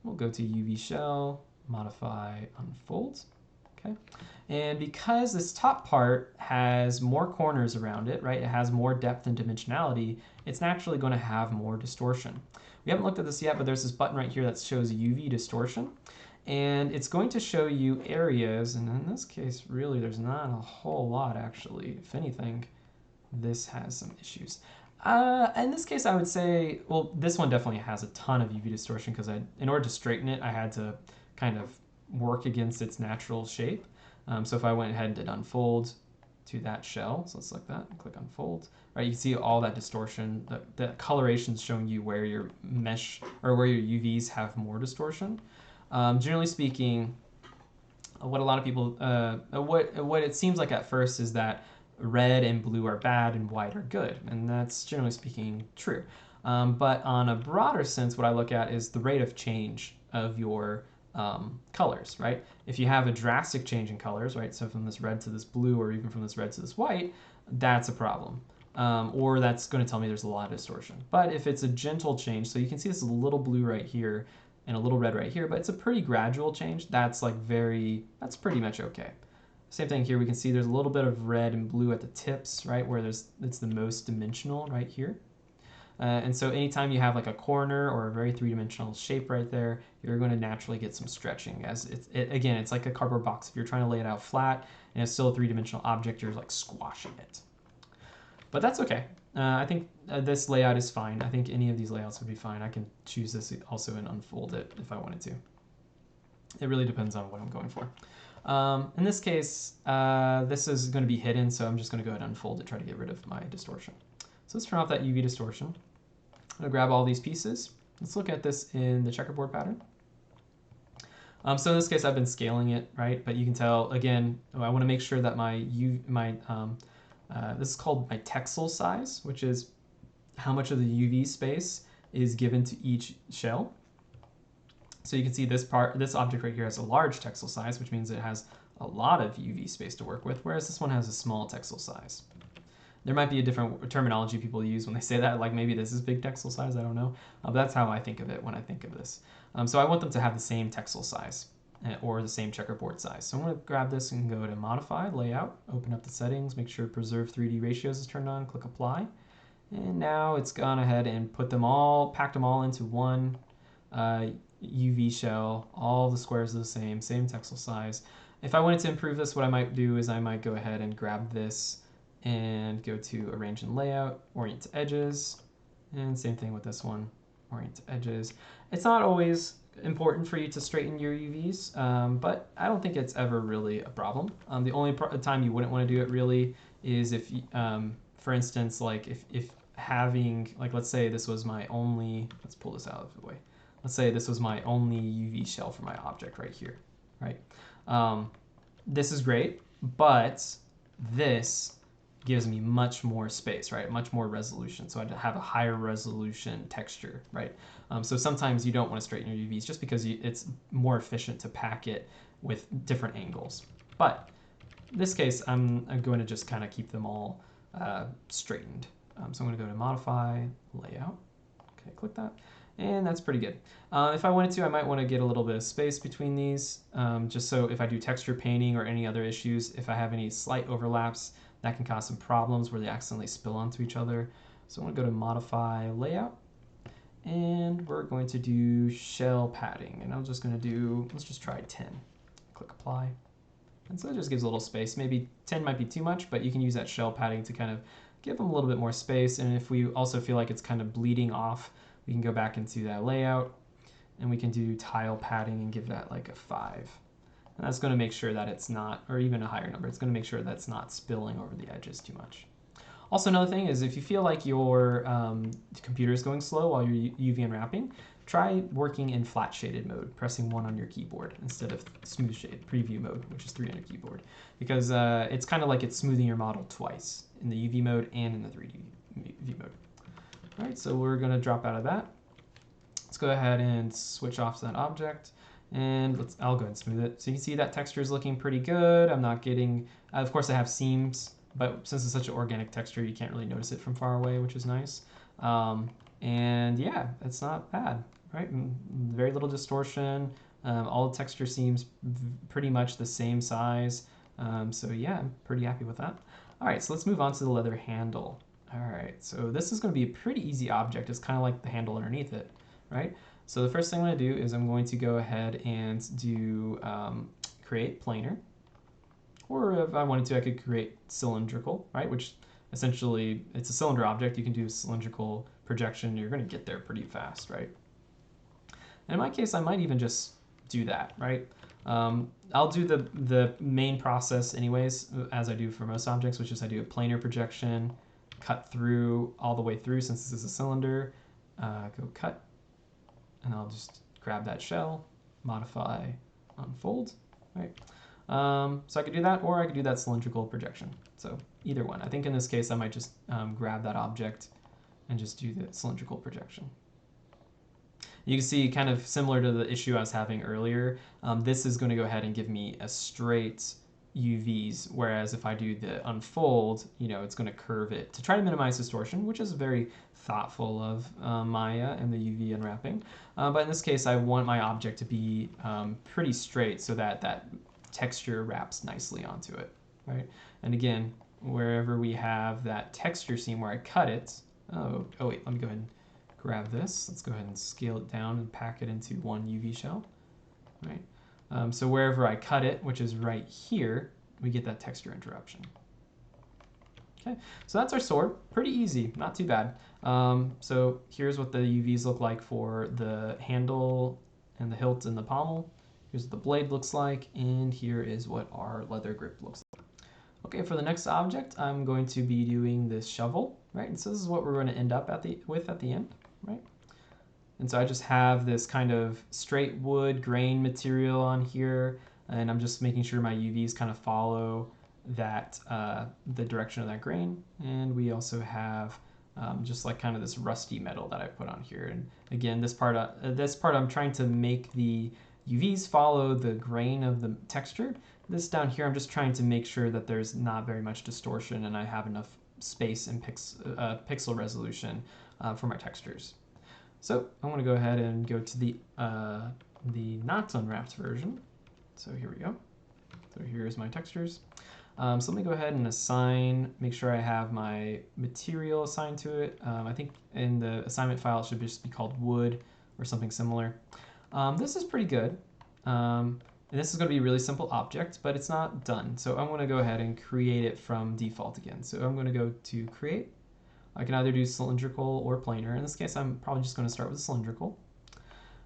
We'll go to UV shell, modify, unfold. Okay. And because this top part has more corners around it, right, it has more depth and dimensionality, it's naturally going to have more distortion. We haven't looked at this yet, but there's this button right here that shows UV distortion. And it's going to show you areas, and in this case, really, there's not a whole lot, actually. If anything, this has some issues. In this case, I would say, well, this one definitely has a ton of UV distortion because in order to straighten it, I had to kind of work against its natural shape. So if I went ahead and did unfold to that shell, so let's select that and click unfold, right, you can see all that distortion. The coloration is showing you where your mesh or where your UVs have more distortion. Generally speaking, what a lot of people, what it seems like at first is that red and blue are bad and white are good, and that's generally speaking true. But on a broader sense, what I look at is the rate of change of your colors, right? If you have a drastic change in colors, right, so from this red to this blue, or even from this red to this white, that's a problem. Or that's going to tell me there's a lot of distortion. But if it's a gentle change, so you can see this is a little blue right here and a little red right here, but it's a pretty gradual change, that's that's pretty much okay. Same thing here, we can see there's a little bit of red and blue at the tips, right, where it's the most dimensional right here. And so anytime you have like a corner or a very three-dimensional shape right there, you're going to naturally get some stretching. As again, it's like a cardboard box. If you're trying to lay it out flat and it's still a three-dimensional object, you're like squashing it. But that's okay. I think this layout is fine. I think any of these layouts would be fine. I can choose this also and unfold it if I wanted to. It really depends on what I'm going for. In this case, this is going to be hidden, so I'm just going to go ahead and unfold it, try to get rid of my distortion. So let's turn off that UV distortion. I'm going to grab all these pieces. Let's look at this in the checkerboard pattern. So in this case, I've been scaling it, right? But you can tell, again, I want to make sure that this is called my texel size, which is how much of the UV space is given to each shell. So you can see this object right here has a large texel size, which means it has a lot of UV space to work with, whereas this one has a small texel size. There might be a different terminology people use when they say that, like maybe this is big texel size, I don't know. But that's how I think of it when I think of this. So I want them to have the same texel size or the same checkerboard size. So I'm going to grab this and go to Modify, Layout, open up the settings, make sure Preserve 3D Ratios is turned on, click Apply. And now it's gone ahead and packed them all into one UV shell. All the squares are the same texel size. If I wanted to improve this, what I might do is I might go ahead and grab this and go to Arrange and Layout, Orient to Edges, and same thing with this one, Orient to Edges. It's not always important for you to straighten your UVs, but I don't think it's ever really a problem. The only time you wouldn't want to do it really is if, for instance, like if having, like let's say this was my only, let's pull this out of the way. Let's say this was my only UV shell for my object right here, right? This is great, but this gives me much more space, right? Much more resolution. So I'd have a higher resolution texture, right? So sometimes you don't want to straighten your UVs just because it's more efficient to pack it with different angles. But in this case, I'm going to just kind of keep them all straightened. So I'm going to go to Modify, Layout. Okay, click that. And that's pretty good. If I wanted to, I might want to get a little bit of space between these, just so if I do texture painting or any other issues, if I have any slight overlaps, that can cause some problems where they accidentally spill onto each other. So I'm going to go to Modify, Layout, and we're going to do shell padding. And I'm just going to do, let's just try 10. Click Apply. And so it just gives a little space. Maybe 10 might be too much, but you can use that shell padding to kind of give them a little bit more space. And if we also feel like it's kind of bleeding off, we can go back into that layout and we can do tile padding and give that like a 5. And that's going to make sure that it's not, or even a higher number, it's going to make sure that's not spilling over the edges too much. Also, another thing is if you feel like your computer is going slow while you're UV unwrapping, try working in flat shaded mode, pressing 1 on your keyboard instead of smooth shade preview mode, which is 3 on your keyboard, because it's kind of like it's smoothing your model twice in the UV mode and in the 3D view mode. All right, so we're going to drop out of that. Let's go ahead and switch off that object, and I'll go ahead and smooth it. So you can see that texture is looking pretty good. I'm not getting, of course I have seams, but since it's such an organic texture, you can't really notice it from far away, which is nice. And yeah, it's not bad, right? Very little distortion. All the texture seems pretty much the same size. So yeah, I'm pretty happy with that. All right, so let's move on to the leather handle. All right, so this is going to be a pretty easy object. It's kind of like the handle underneath it, right? So the first thing I'm going to do is I'm going to go ahead and do create planar. Or if I wanted to, I could create cylindrical, right? Which essentially, it's a cylinder object. You can do cylindrical projection. You're going to get there pretty fast, right? And in my case, I might even just do that, right? I'll do the main process anyways, as I do for most objects, which is I do a planar projection, cut through all the way through since this is a cylinder, go cut, and I'll just grab that shell, modify, unfold, right? So I could do that, or I could do that cylindrical projection. So either one. I think in this case, I might just grab that object and just do the cylindrical projection. You can see kind of similar to the issue I was having earlier, this is going to go ahead and give me a straight UVs, whereas if I do the unfold, it's going to curve it to try to minimize distortion, which is very thoughtful of Maya and the UV unwrapping. But in this case, I want my object to be pretty straight so that that texture wraps nicely onto it, right? And again, wherever we have that texture seam where I cut it, oh wait, let me go ahead and grab this. Let's go ahead and scale it down and pack it into one UV shell, right? So wherever I cut it, which is right here, we get that texture interruption. Okay, so that's our sword. Pretty easy, not too bad. So here's what the UVs look like for the handle and the hilt and the pommel. Here's what the blade looks like, and here is what our leather grip looks like. Okay, for the next object, I'm going to be doing this shovel, right? And so this is what we're going to end up with at the end, right? And so I just have this kind of straight wood grain material on here, and I'm just making sure my UVs kind of follow that the direction of that grain. And we also have just like kind of this rusty metal that I put on here. And again, this part I'm trying to make the UVs follow the grain of the texture. This down here, I'm just trying to make sure that there's not very much distortion and I have enough space and pixel resolution for my textures. So I want to go ahead and go to the not unwrapped version. So here we go. So here's my textures. So let me go ahead and make sure I have my material assigned to it. I think in the assignment file it should just be called wood or something similar. This is pretty good. And this is going to be a really simple object, but it's not done. So I'm going to go ahead and create it from default again. So I'm going to go to create. I can either do cylindrical or planar. In this case, I'm probably just going to start with cylindrical.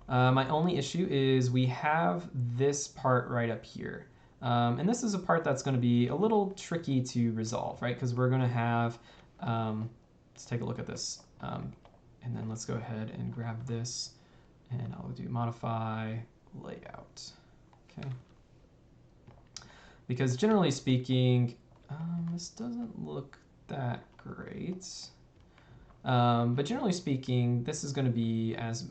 My only issue is we have this part right up here. And this is a part that's going to be a little tricky to resolve, right? Because we're going to have, let's take a look at this. And then let's go ahead and grab this. And I'll do modify layout. Okay. Because generally speaking, this doesn't look that great. But generally speaking, this is going to be as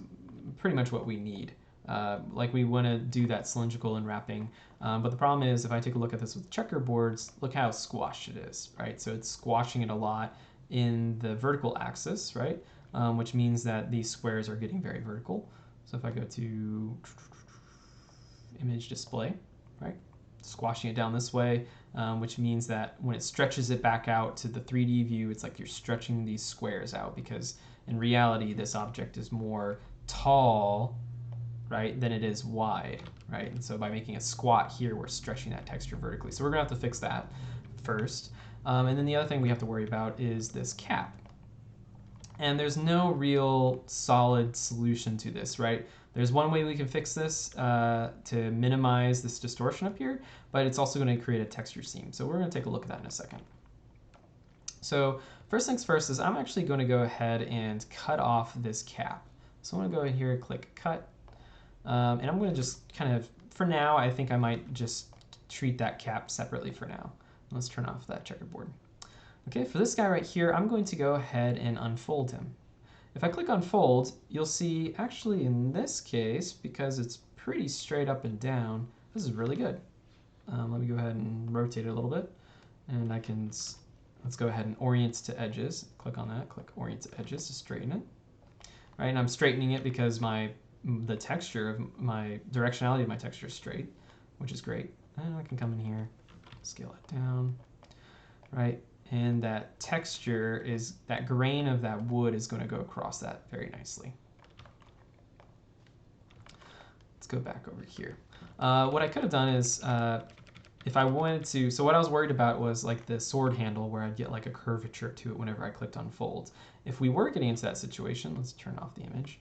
pretty much what we need. Like we want to do that cylindrical unwrapping. But the problem is if I take a look at this with checkerboards, look how squashed it is, right? So it's squashing it a lot in the vertical axis, right? Which means that these squares are getting very vertical. So if I go to image display, right? Squashing it down this way, which means that when it stretches it back out to the 3D view, it's like you're stretching these squares out because in reality, this object is more tall, right, than it is wide, right? And so by making a squat here, we're stretching that texture vertically. So we're gonna have to fix that first. And then the other thing we have to worry about is this cap. And there's no real solid solution to this, right? There's one way we can fix this to minimize this distortion up here, but it's also going to create a texture seam. So we're going to take a look at that in a second. So first things first is I'm actually going to go ahead and cut off this cap. So I'm going to go in here, click cut, and I'm going to just kind of, for now, I think I might just treat that cap separately for now. Let's turn off that checkerboard. Okay, for this guy right here, I'm going to go ahead and unfold him. If I click unfold, you'll see actually in this case, because it's pretty straight up and down, this is really good. Let me go ahead and rotate it a little bit, and I can, let's go ahead and orient to edges. Click on that, click orient to edges to straighten it. Right, and I'm straightening it because the texture of my directionality of my texture is straight, which is great. And I can come in here, scale it down, right? And that texture is, that grain of that wood is going to go across that very nicely. Let's go back over here. What I could have done is, if I wanted to, so what I was worried about was like the sword handle where I'd get like a curvature to it whenever I clicked unfold. If we were getting into that situation, let's turn off the image.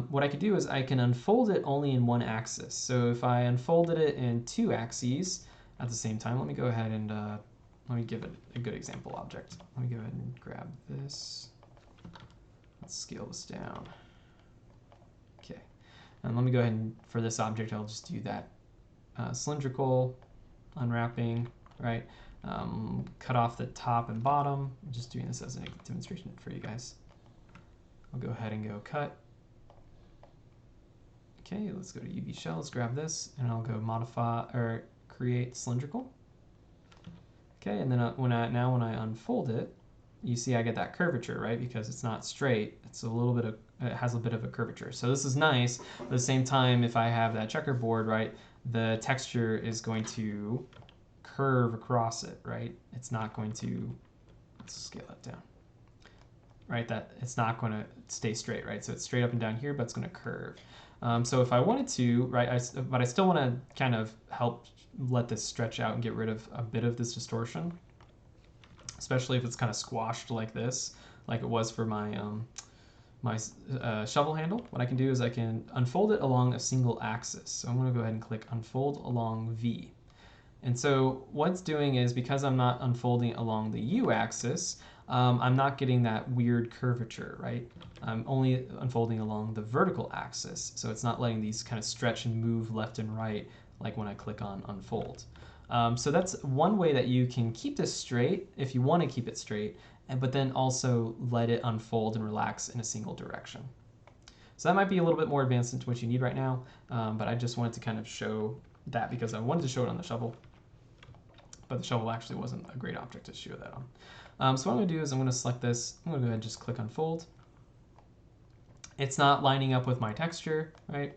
What I could do is I can unfold it only in one axis. So if I unfolded it in two axes at the same time, let me go ahead and let me give it a good example object. Let me go ahead and grab this. Let's scale this down. Okay, and let me go ahead and for this object, I'll just do that cylindrical unwrapping, right? Cut off the top and bottom. I'm just doing this as a demonstration for you guys. I'll go ahead and go cut. Okay, let's go to UV shell. Let's grab this, and I'll go modify or create cylindrical. Okay, and then when I unfold it, you see I get that curvature, right? Because it's not straight. It's a little bit of, it has a bit of a curvature. So this is nice. At the same time, if I have that checkerboard, right, the texture is going to curve across it, right? It's not going to, let's scale that down, right? That it's not going to stay straight, right? So it's straight up and down here, but it's going to curve. So if I wanted to, right, but I still want to kind of help let this stretch out and get rid of a bit of this distortion, especially if it's kind of squashed like this, like it was for my shovel handle. What I can do is I can unfold it along a single axis. So I'm going to go ahead and click unfold along V. And so what's doing is, because I'm not unfolding along the U axis, I'm not getting that weird curvature, right? I'm only unfolding along the vertical axis. So it's not letting these kind of stretch and move left and right like when I click on unfold. So that's one way that you can keep this straight if you want to keep it straight, but then also let it unfold and relax in a single direction. So that might be a little bit more advanced into what you need right now, but I just wanted to kind of show that because I wanted to show it on the shovel, but the shovel actually wasn't a great object to show that on. So what I'm going to do is I'm going to select this. I'm going to go ahead and just click unfold. It's not lining up with my texture, right?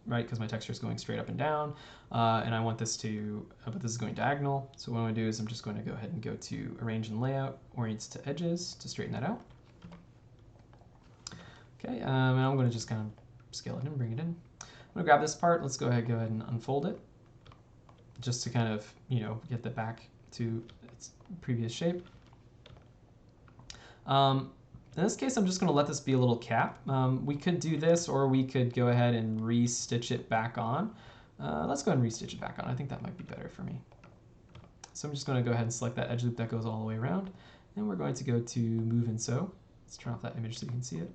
Right, because my texture is going straight up and down, and I want this to, but this is going diagonal. So what I'm going to do is I'm just going to go ahead and go to Arrange and Layout, Orient to Edges to straighten that out. Okay, and I'm going to just kind of scale it in, bring it in. I'm going to grab this part. Let's go ahead and unfold it, just to kind of, you know, get the back to its previous shape. In this case, I'm just going to let this be a little cap. We could do this, or we could go ahead and re-stitch it back on. Let's go ahead and re-stitch it back on. I think that might be better for me. So I'm just going to go ahead and select that edge loop that goes all the way around. And we're going to go to Move and Sew. Let's turn off that image so you can see it.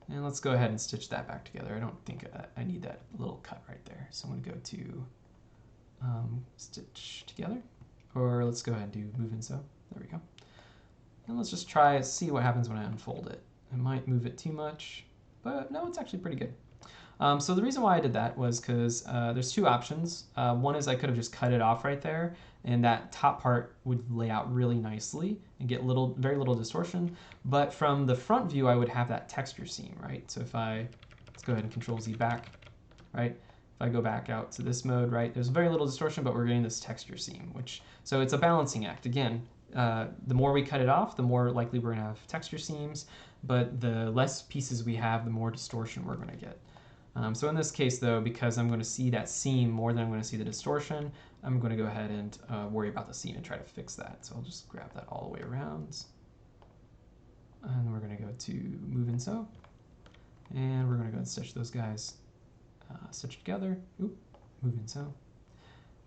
And let's go ahead and stitch that back together. I don't think I need that little cut right there. So I'm going to go to Stitch Together. Or let's go ahead and do Move and Sew. There we go. And let's just try see what happens when I unfold it. I might move it too much, but no, it's actually pretty good. So the reason why I did that was because there's two options. One is I could have just cut it off right there, and that top part would lay out really nicely and get very little distortion. But from the front view, I would have that texture seam, right? So if let's go ahead and Control Z back, right? If I go back out to this mode, right, there's very little distortion, but we're getting this texture seam, so it's a balancing act. Again, the more we cut it off, the more likely we're going to have texture seams, but the less pieces we have, the more distortion we're going to get. So in this case, though, because I'm going to see that seam more than I'm going to see the distortion, I'm going to go ahead and worry about the seam and try to fix that. So I'll just grab that all the way around. And we're going to go to Move and Sew. And we're going to go and stitch those guys stitch together. Oop, Move and Sew.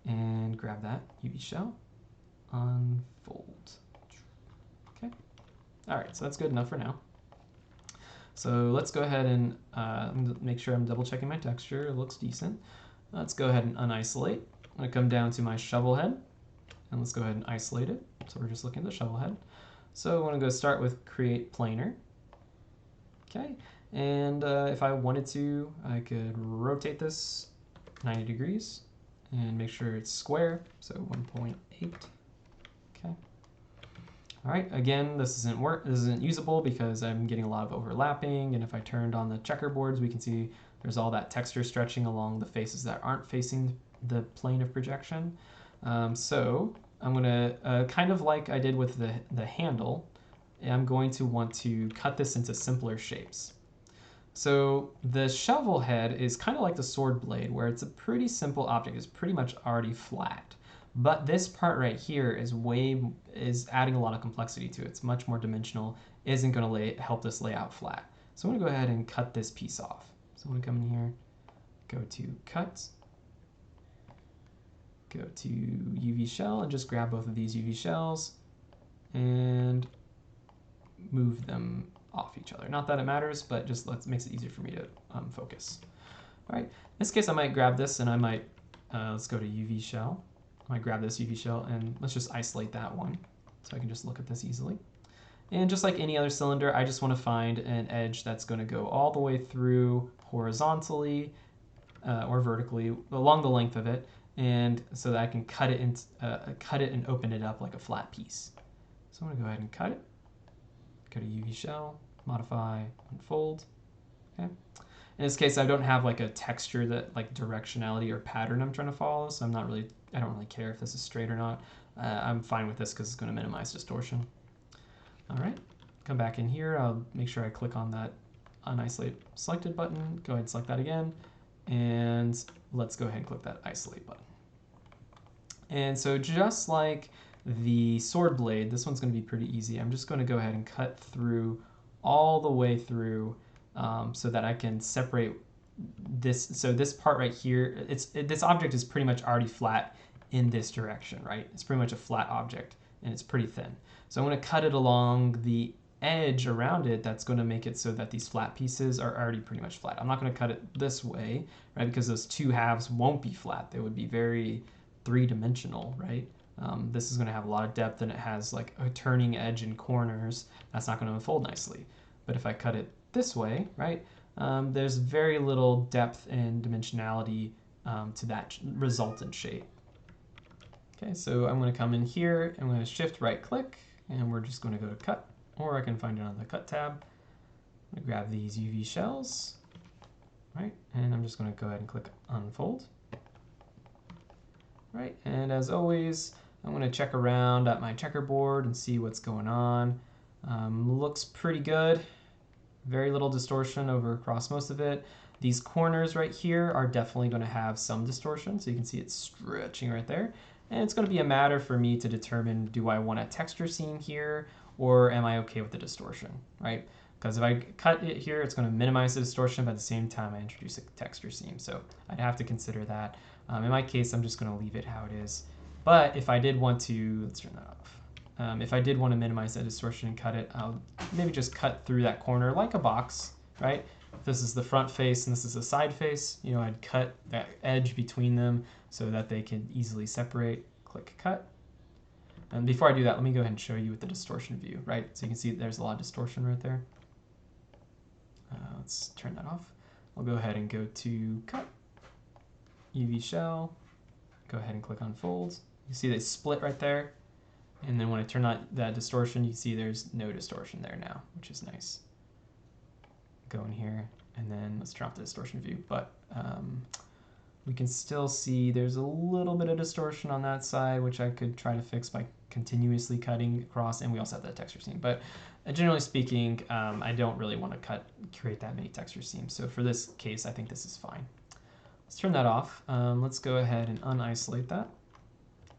And grab that UV shell. Unfold. All right, so that's good enough for now. So let's go ahead and make sure I'm double checking my texture. It looks decent. Let's go ahead and unisolate. I'm gonna come down to my shovel head and let's go ahead and isolate it. So we're just looking at the shovel head. So I want to go start with create planar. Okay, and if I wanted to, I could rotate this 90 degrees and make sure it's square, so 1.8. Okay. All right, again, this isn't usable because I'm getting a lot of overlapping, and if I turned on the checkerboards, we can see there's all that texture stretching along the faces that aren't facing the plane of projection. So I'm gonna, kind of like I did with the handle, I'm going to want to cut this into simpler shapes. So the shovel head is kind of like the sword blade, where it's a pretty simple object. It's pretty much already flat. But this part right here is adding a lot of complexity to it. It's much more dimensional, isn't going to help this lay out flat. So I'm going to go ahead and cut this piece off. So I'm going to come in here, go to cut, go to UV shell, and just grab both of these UV shells and move them off each other. Not that it matters, but just makes it easier for me to focus. All right, in this case I might grab this and I might, let's go to UV shell. I might grab this UV shell and let's just isolate that one so I can just look at this easily. And just like any other cylinder, I just want to find an edge that's going to go all the way through horizontally or vertically along the length of it, and so that I can cut it and open it up like a flat piece. So I'm going to go ahead and cut it. Go to UV shell, modify, unfold. Okay. In this case, I don't have like a texture that like directionality or pattern I'm trying to follow, so I don't really care if this is straight or not. I'm fine with this because it's going to minimize distortion. All right, come back in here. I'll make sure I click on that unisolate selected button. Go ahead and select that again, and let's go ahead and click that isolate button. And so just like the sword blade, this one's going to be pretty easy. I'm just going to go ahead and cut through all the way through so that I can separate this. So this part right here, this object is pretty much already flat in this direction, right? It's pretty much a flat object and it's pretty thin. So I'm going to cut it along the edge around it. That's going to make it so that these flat pieces are already pretty much flat. I'm not going to cut it this way, right? Because those two halves won't be flat. They would be very three-dimensional, right? This is going to have a lot of depth and it has like a turning edge and corners. That's not going to unfold nicely. But if I cut it this way, right, there's very little depth and dimensionality to that resultant shape. Okay, so I'm going to come in here, I'm going to shift right click, and we're just going to go to cut, or I can find it on the cut tab. I'm going to grab these UV shells, right, and I'm just going to go ahead and click unfold. Right, and as always, I'm going to check around at my checkerboard and see what's going on. Looks pretty good. Very little distortion over across most of it. These corners right here are definitely going to have some distortion, so you can see it's stretching right there. And it's going to be a matter for me to determine, do I want a texture seam here, or am I okay with the distortion, right? Because if I cut it here, it's going to minimize the distortion, but at the same time, I introduce a texture seam. So I'd have to consider that. In my case, I'm just going to leave it how it is. But if I did want to, let's turn that off. If I did want to minimize that distortion and cut it, I'll maybe just cut through that corner like a box, right? If this is the front face and this is the side face, you know, I'd cut that edge between them so that they can easily separate. Click cut. And before I do that, let me go ahead and show you with the distortion view, right? So you can see there's a lot of distortion right there. Let's turn that off. I'll go ahead and go to cut, UV shell, go ahead and click on fold. You see they split right there. And then when I turn on that distortion, you see there's no distortion there now, which is nice. Go in here, and then let's turn off the distortion view. But we can still see there's a little bit of distortion on that side, which I could try to fix by continuously cutting across, and we also have that texture seam. But generally speaking, I don't really want to create that many texture seams. So for this case, I think this is fine. Let's turn that off. Let's go ahead and unisolate that.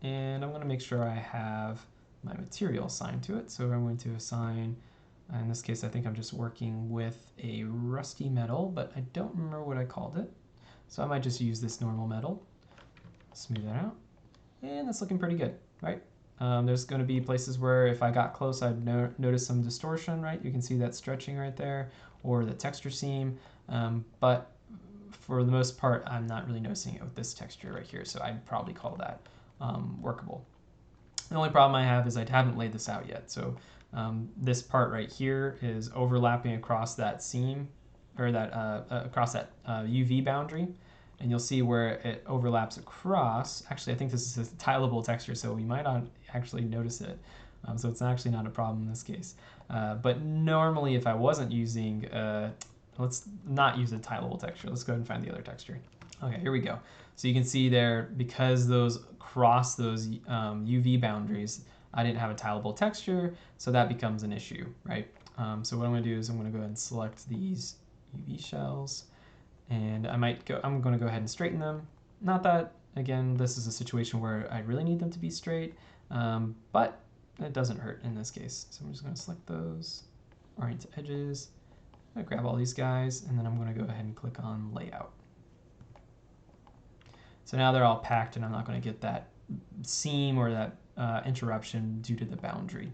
And I'm going to make sure I have my material assigned to it. So I'm going to assign, in this case, I think I'm just working with a rusty metal, but I don't remember what I called it. So I might just use this normal metal, smooth that out, and that's looking pretty good, right? There's going to be places where if I got close, I'd notice some distortion, right? You can see that stretching right there, or the texture seam. But for the most part, I'm not really noticing it with this texture right here, so I'd probably call that workable. The only problem I have is I haven't laid this out yet. So this part right here is overlapping across that seam, or that across that UV boundary. And you'll see where it overlaps across. Actually, I think this is a tileable texture, so we might not actually notice it. So it's actually not a problem in this case. But normally, if I wasn't using, let's not use a tileable texture. Let's go ahead and find the other texture. Okay, here we go. So you can see there, because those cross those UV boundaries, I didn't have a tileable texture, so that becomes an issue, right? So what I'm going to do is I'm going to go ahead and select these UV shells, and I'm going to go ahead and straighten them. Not that, again, this is a situation where I really need them to be straight, but it doesn't hurt in this case. So I'm just going to select those, orient to edges, I'm going to grab all these guys, and then I'm going to go ahead and click on layout. So now they're all packed, and I'm not going to get that seam or that interruption due to the boundary.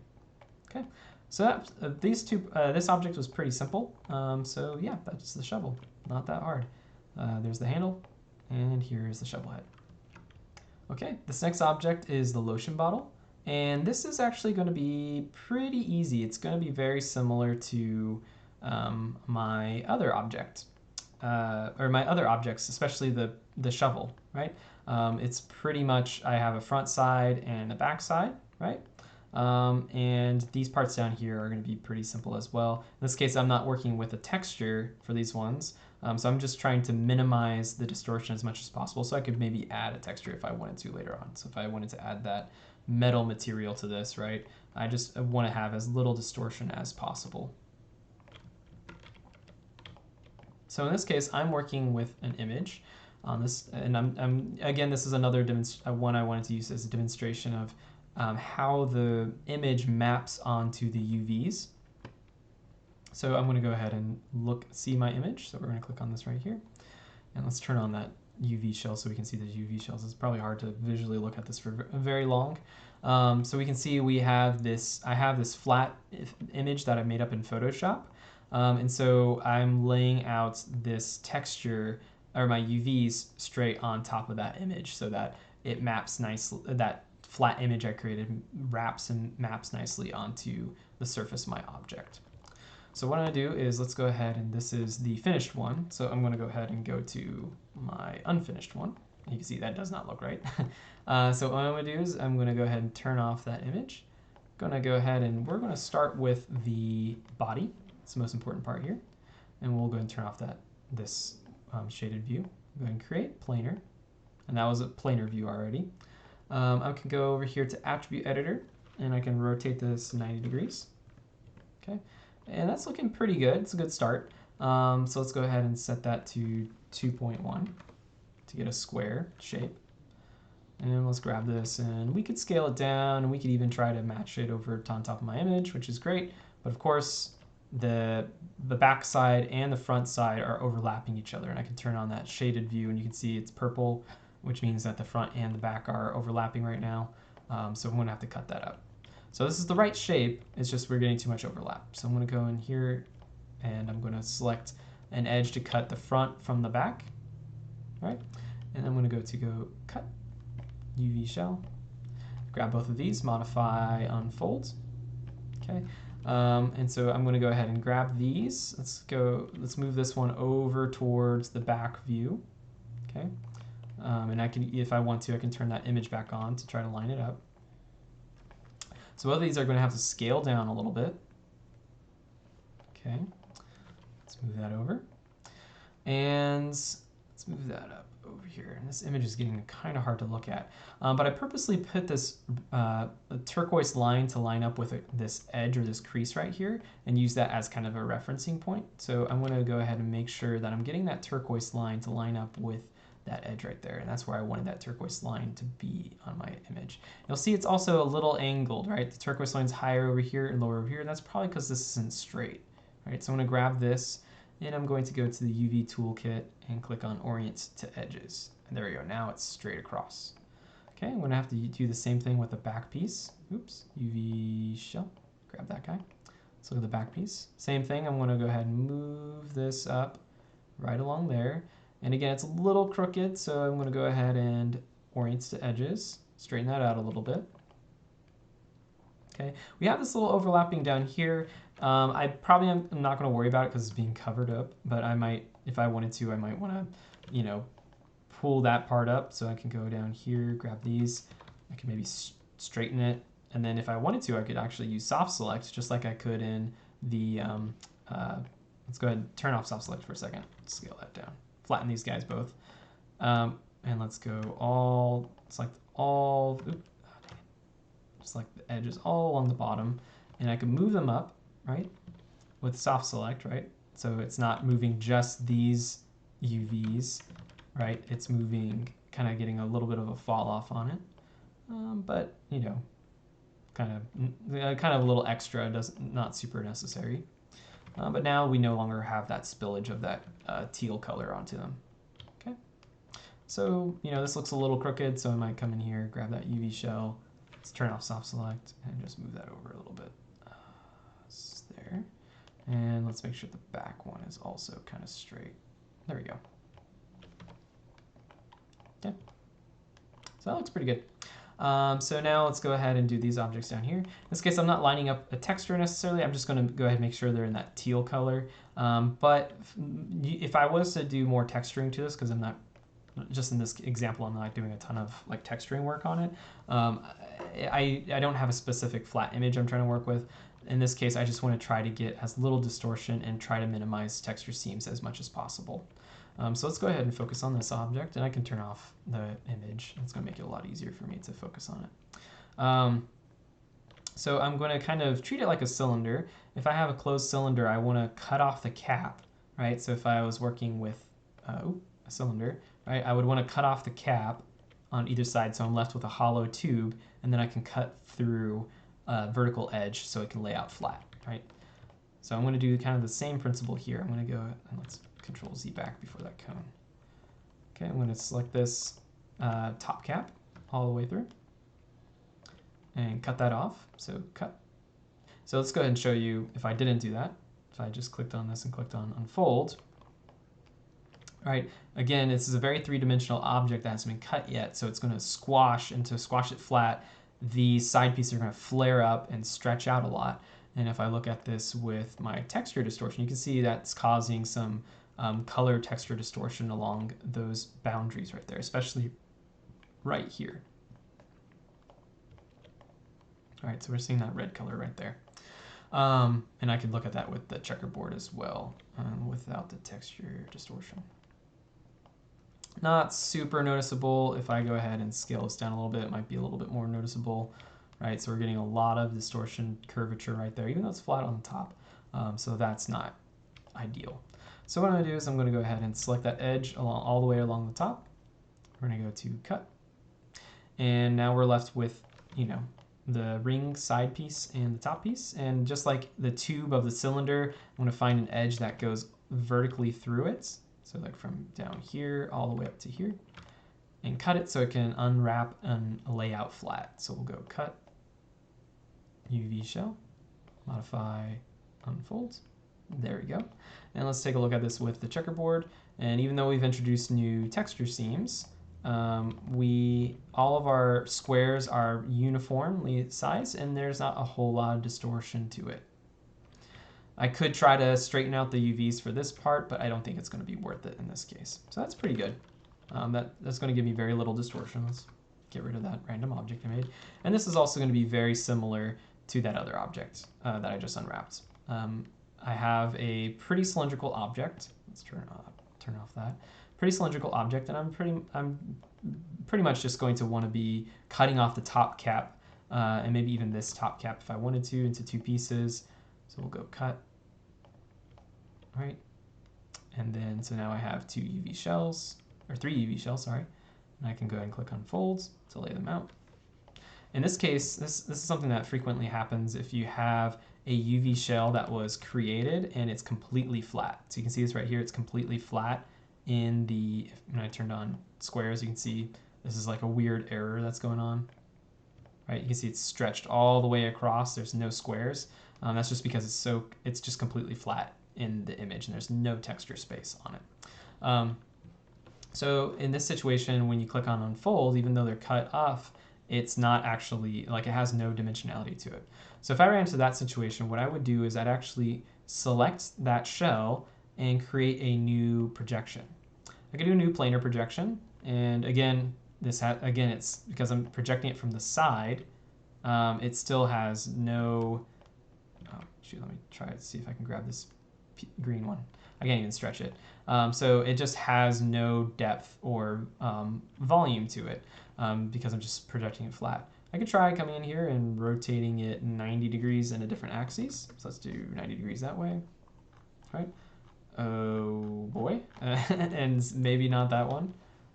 Okay, so that, this object was pretty simple. So yeah, that's the shovel. Not that hard. There's the handle, and here's the shovel head. Okay, this next object is the lotion bottle, and this is actually going to be pretty easy. It's going to be very similar to my other object. Or my other objects, especially the shovel, right? It's pretty much, I have a front side and a back side, right? And these parts down here are going to be pretty simple as well. In this case, I'm not working with a texture for these ones, so I'm just trying to minimize the distortion as much as possible, so I could maybe add a texture if I wanted to later on. So if I wanted to add that metal material to this, right, I just want to have as little distortion as possible. So in this case, I'm working with an image on this, and again, this is another one I wanted to use as a demonstration of how the image maps onto the UVs. So I'm going to go ahead and see my image. So we're going to click on this right here, and let's turn on that UV shell so we can see the UV shells. It's probably hard to visually look at this for very long. So we can see we have this. I have this flat image that I made up in Photoshop. And so I'm laying out this texture, or my UVs, straight on top of that image so that it maps nicely, that flat image I created wraps and maps nicely onto the surface of my object. So what I'm going to do is, let's go ahead, and this is the finished one. So I'm going to go ahead and go to my unfinished one. You can see that does not look right. So what I'm going to do is I'm going to go ahead and turn off that image. I'm going to go ahead and we're going to start with the body. It's the most important part here. And we'll go ahead and turn off this shaded view. Go ahead and create planar. And that was a planar view already. I can go over here to attribute editor, and I can rotate this 90 degrees. Okay, and that's looking pretty good. It's a good start. So let's go ahead and set that to 2.1 to get a square shape. And let's grab this, and we could scale it down, and we could even try to match it over on top of my image, which is great. But of course, the back side and the front side are overlapping each other, and I can turn on that shaded view, and you can see it's purple, which means that the front and the back are overlapping right now. So I'm going to have to cut that out. So this is the right shape, it's just we're getting too much overlap. So I'm going to go in here, and I'm going to select an edge to cut the front from the back, right? And I'm going to go cut UV shell, grab both of these, modify, unfold, okay? And so I'm going to go ahead and grab these. Let's move this one over towards the back view, okay? And I can, if I want to, I can turn that image back on to try to line it up. So both of these are going to have to scale down a little bit. Okay, let's move that over. And let's move that up over here. And this image is getting kind of hard to look at. But I purposely put this turquoise line to line up with this edge or this crease right here and use that as kind of a referencing point. So I'm going to go ahead and make sure that I'm getting that turquoise line to line up with that edge right there, and that's where I wanted that turquoise line to be on my image. You'll see it's also a little angled, right? The turquoise line's higher over here and lower over here, and that's probably because this isn't straight, right? So I'm going to grab this, and I'm going to go to the UV toolkit and click on Orient to Edges. And there we go, now it's straight across. Okay, I'm gonna have to do the same thing with the back piece. Oops, UV shell, grab that guy. Let's look at the back piece. Same thing, I'm gonna go ahead and move this up right along there. And again, it's a little crooked, so I'm gonna go ahead and orient to edges, straighten that out a little bit. Okay, we have this little overlapping down here. I probably am not going to worry about it because it's being covered up, but I might, if I wanted to, I might want to, you know, pull that part up so I can go down here, grab these. I can maybe straighten it, and then if I wanted to, I could actually use soft select just like I could in the, let's go ahead and turn off soft select for a second, scale that down, flatten these guys both, and let's go all, select all, oops, select the edges all along the bottom, and I can move them up, right, with soft select, right? So it's not moving just these UVs, right? It's moving, kind of getting a little bit of a fall off on it, but you know, kind of a little extra, not super necessary. But now we no longer have that spillage of that teal color onto them. Okay, so you know this looks a little crooked, so I might come in here, grab that UV shell. Let's turn off soft select and just move that over a little bit. There. And let's make sure the back one is also kind of straight. There we go. Okay. So that looks pretty good. So now let's go ahead and do these objects down here. In this case, I'm not lining up a texture necessarily. I'm just going to go ahead and make sure they're in that teal color. But if I was to do more texturing to this, because I'm not, just in this example, I'm not doing a ton of like texturing work on it. I don't have a specific flat image I'm trying to work with. In this case, I just want to try to get as little distortion and try to minimize texture seams as much as possible. So let's go ahead and focus on this object, and I can turn off the image. It's going to make it a lot easier for me to focus on it. So I'm going to kind of treat it like a cylinder. If I have a closed cylinder, I want to cut off the cap, right? So if I was working with a cylinder, right, I would want to cut off the cap on either side, so I'm left with a hollow tube, and then I can cut through a vertical edge so it can lay out flat, right? So I'm going to do kind of the same principle here. I'm going to go, and let's Control Z back before that cone. Okay, I'm going to select this top cap all the way through and cut that off, so cut. So let's go ahead and show you if I didn't do that. If I just clicked on this and clicked on unfold, all right, again, this is a very three-dimensional object that hasn't been cut yet, so it's going to squash, and to squash it flat, the side pieces are going to flare up and stretch out a lot. And if I look at this with my texture distortion, you can see that's causing some color texture distortion along those boundaries right there, especially right here. All right, so we're seeing that red color right there. And I could look at that with the checkerboard as well, without the texture distortion. Not super noticeable. If I go ahead and scale this down a little bit, it might be a little bit more noticeable, right? So we're getting a lot of distortion, curvature right there, even though it's flat on the top. So that's not ideal. So what I'm going to do is I'm going to go ahead and select that edge all the way along the top. We're going to go to cut. And now we're left with, you know, the ring side piece and the top piece. And just like the tube of the cylinder, I'm going to find an edge that goes vertically through it. So like from down here all the way up to here, and cut it so it can unwrap and lay out flat. So we'll go cut, UV shell, modify, unfold. There we go. And let's take a look at this with the checkerboard. And even though we've introduced new texture seams, all of our squares are uniformly sized, and there's not a whole lot of distortion to it. I could try to straighten out the UVs for this part, but I don't think it's going to be worth it in this case. So that's pretty good. That's going to give me very little distortion. Let's get rid of that random object I made. And this is also going to be very similar to that other object that I just unwrapped. I have a pretty cylindrical object. Let's turn off that. Pretty cylindrical object, and I'm pretty much just going to want to be cutting off the top cap, and maybe even this top cap if I wanted to, into two pieces. So we'll go cut, right? And then, so now I have two UV shells, or three UV shells, sorry. And I can go ahead and click on folds to lay them out. In this case, this is something that frequently happens if you have a UV shell that was created and it's completely flat. So you can see this right here, it's completely flat in the, when I turned on squares, you can see this is like a weird error that's going on. Right, you can see it's stretched all the way across. There's no squares. That's just because it's just completely flat in the image and there's no texture space on it. So in this situation, when you click on unfold, even though they're cut off, it's not actually, like, it has no dimensionality to it. So if I ran into that situation, what I would do is I'd actually select that shell and create a new projection. I could do a new planar projection, and again, it's because I'm projecting it from the side. It still has no. Oh shoot! Let me try to see if I can grab this green one. I can't even stretch it. So it just has no depth or volume to it because I'm just projecting it flat. I could try coming in here and rotating it 90 degrees in a different axis. So let's do 90 degrees that way. All right. Oh boy, and maybe not that one.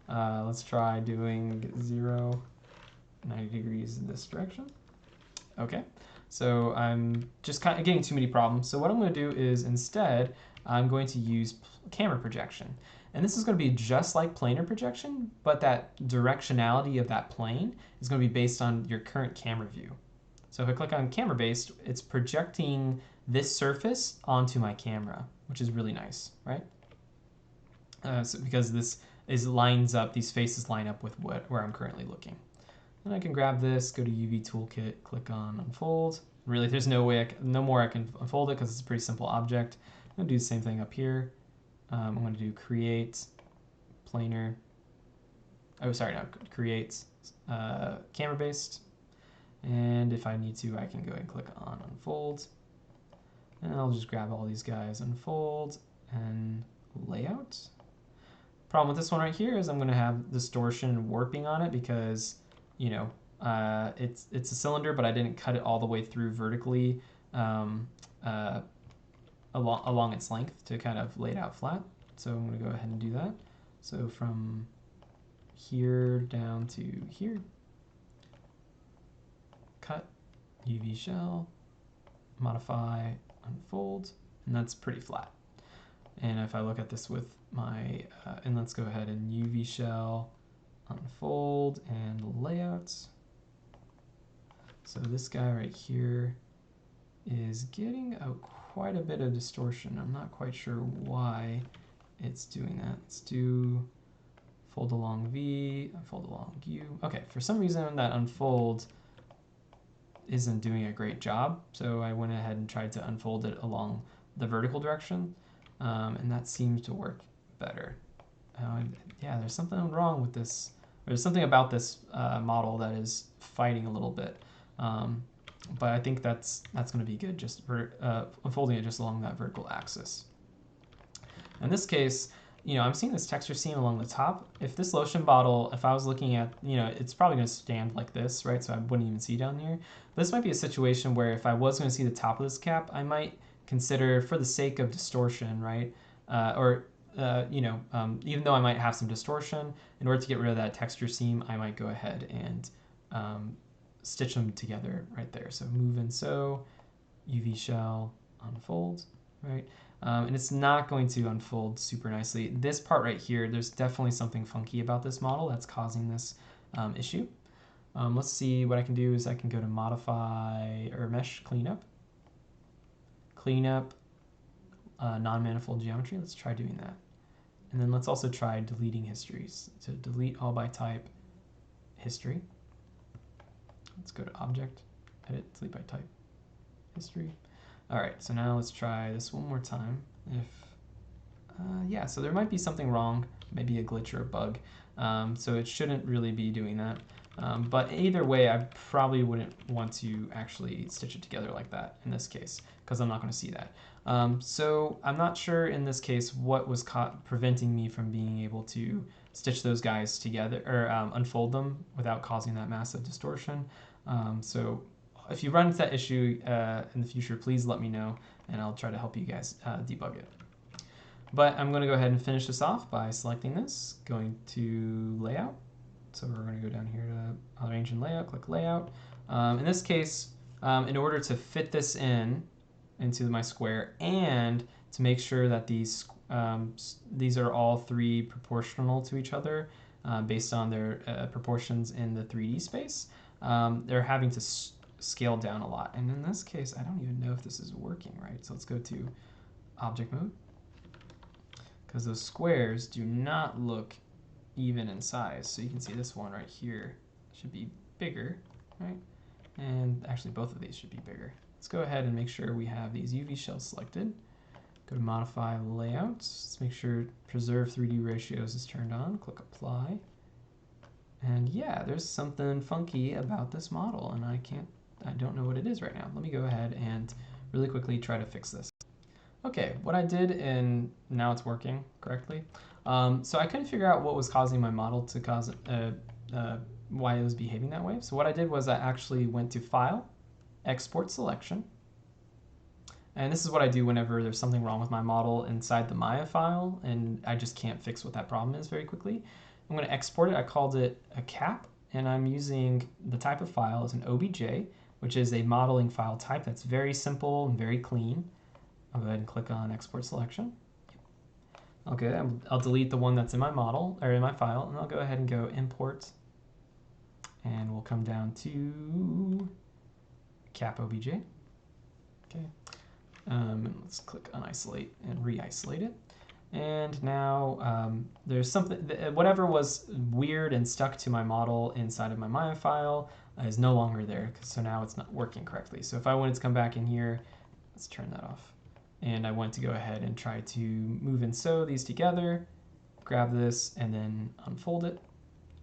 Let's try doing 90 degrees in this direction. Okay, so I'm just kind of getting too many problems. So what I'm going to do is instead, I'm going to use camera projection. And this is going to be just like planar projection, but that directionality of that plane is going to be based on your current camera view. So if I click on camera based, it's projecting this surface onto my camera, which is really nice, right? Because this lines up, these faces line up with where I'm currently looking. Then I can grab this, go to UV Toolkit, click on Unfold. Really, there's no more I can unfold it because it's a pretty simple object. I'm gonna do the same thing up here. I'm gonna do Create, Planar. Oh, sorry, no, Create Camera Based. And if I need to, I can go ahead and click on Unfold. And I'll just grab all these guys, Unfold, and Layout. Problem with this one right here is I'm going to have distortion and warping on it because, you know, it's a cylinder, but I didn't cut it all the way through vertically along its length to kind of lay it out flat. So I'm going to go ahead and do that. So from here down to here, cut, UV shell, modify, unfold, and that's pretty flat. And if I look at this with my, and let's go ahead and UV shell, unfold, and layouts. So this guy right here is getting quite a bit of distortion. I'm not quite sure why it's doing that. Let's do fold along V, unfold along U. Okay, for some reason that unfold isn't doing a great job, so I went ahead and tried to unfold it along the vertical direction, and that seems to work better. Yeah, there's something wrong with this. There's something about this model that is fighting a little bit, but I think that's going to be good, just unfolding it just along that vertical axis. In this case, you know, I'm seeing this texture seam along the top. If this lotion bottle, if I was looking at, you know, it's probably going to stand like this, right? So I wouldn't even see down here. But this might be a situation where if I was going to see the top of this cap, I might consider, for the sake of distortion, right? You know, even though I might have some distortion, in order to get rid of that texture seam, I might go ahead and stitch them together right there. So move and sew, UV shell, unfold, right? And it's not going to unfold super nicely. This part right here, there's definitely something funky about this model that's causing this issue. Let's see, what I can do is I can go to modify or mesh cleanup. Cleanup, non-manifold geometry. Let's try doing that. And then let's also try deleting histories. So delete all by type history. Let's go to object, edit, delete by type, history. All right, so now let's try this one more time. Yeah, so there might be something wrong, maybe a glitch or a bug. So it shouldn't really be doing that. But either way, I probably wouldn't want to actually stitch it together like that in this case, because I'm not going to see that. So I'm not sure in this case what was preventing me from being able to stitch those guys together or unfold them without causing that massive distortion. So if you run into that issue in the future, please let me know, and I'll try to help you guys debug it. But I'm going to go ahead and finish this off by selecting this, going to Layout. So we're going to go down here to Arrange and Layout, click Layout. In this case, in order to fit this into my square and to make sure that these are all three proportional to each other, based on their proportions in the 3D space, they're having to scale down a lot. And in this case, I don't even know if this is working right. So let's go to object mode, because those squares do not look even in size. So you can see this one right here should be bigger, right? And actually both of these should be bigger. Let's go ahead and make sure we have these UV shells selected. Go to modify layouts. Let's make sure preserve 3D ratios is turned on. Click apply. And yeah, there's something funky about this model, and I don't know what it is right now. Let me go ahead and really quickly try to fix this. Okay, what I did, and now it's working correctly. So I couldn't figure out what was causing my model to cause why it was behaving that way. So what I did was I actually went to File, Export Selection. And this is what I do whenever there's something wrong with my model inside the Maya file, and I just can't fix what that problem is very quickly. I'm going to export it. I called it a cap, and I'm using the type of file as an OBJ, which is a modeling file type that's very simple and very clean. I'll go ahead and click on Export Selection. Okay, I'll delete the one that's in my model, or in my file, and I'll go ahead and go Import, and we'll come down to cap OBJ. Okay. Let's click on isolate and re-isolate it. And now there's something, whatever was weird and stuck to my model inside of my Maya file is no longer there. So now it's not working correctly. So if I wanted to come back in here, let's turn that off. And I want to go ahead and try to move and sew these together, grab this and then unfold it,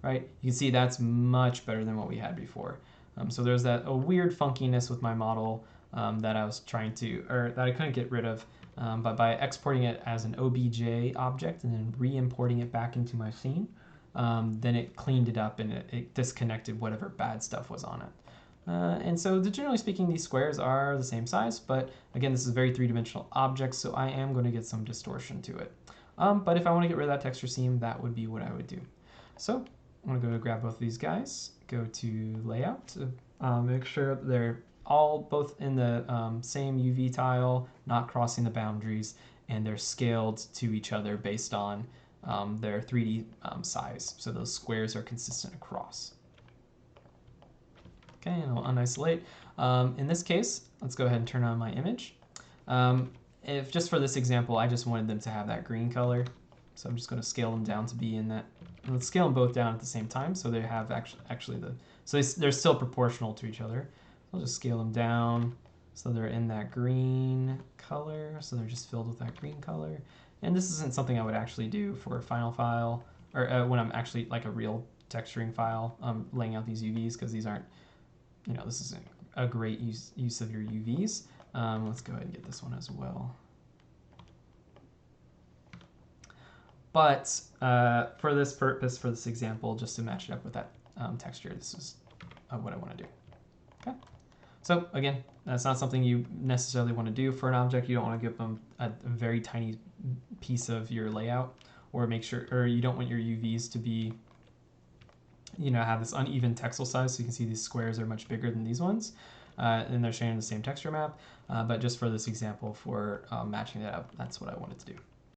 right? You can see that's much better than what we had before. So there's a weird funkiness with my model that I was trying to, or that I couldn't get rid of, but by exporting it as an OBJ object and then re-importing it back into my scene, then it cleaned it up and it disconnected whatever bad stuff was on it. And so generally speaking, these squares are the same size, but again, this is a very three-dimensional object, so I am going to get some distortion to it. But if I want to get rid of that texture seam, that would be what I would do. So I'm going to go to grab both of these guys, go to layout, make sure they're both in the same UV tile, not crossing the boundaries, and they're scaled to each other based on their 3D size. So those squares are consistent across. Okay, and I'll unisolate. In this case, let's go ahead and turn on my image. If just for this example, I just wanted them to have that green color. So I'm just going to scale them down to be in that. And let's scale them both down at the same time so they have actually so they're still proportional to each other. I'll just scale them down so they're in that green color. So they're just filled with that green color. And this isn't something I would actually do for a final file or when I'm actually like a real texturing file, laying out these UVs because these aren't, this isn't a great use of your UVs. Let's go ahead and get this one as well. But for this purpose, for this example, just to match it up with that texture, this is what I want to do. Okay. So again, that's not something you necessarily want to do for an object. You don't want to give them a very tiny piece of your layout, or you don't want your UVs to be, have this uneven texel size. So you can see these squares are much bigger than these ones, and they're sharing the same texture map. But just for this example, for matching that up, that's what I wanted to do.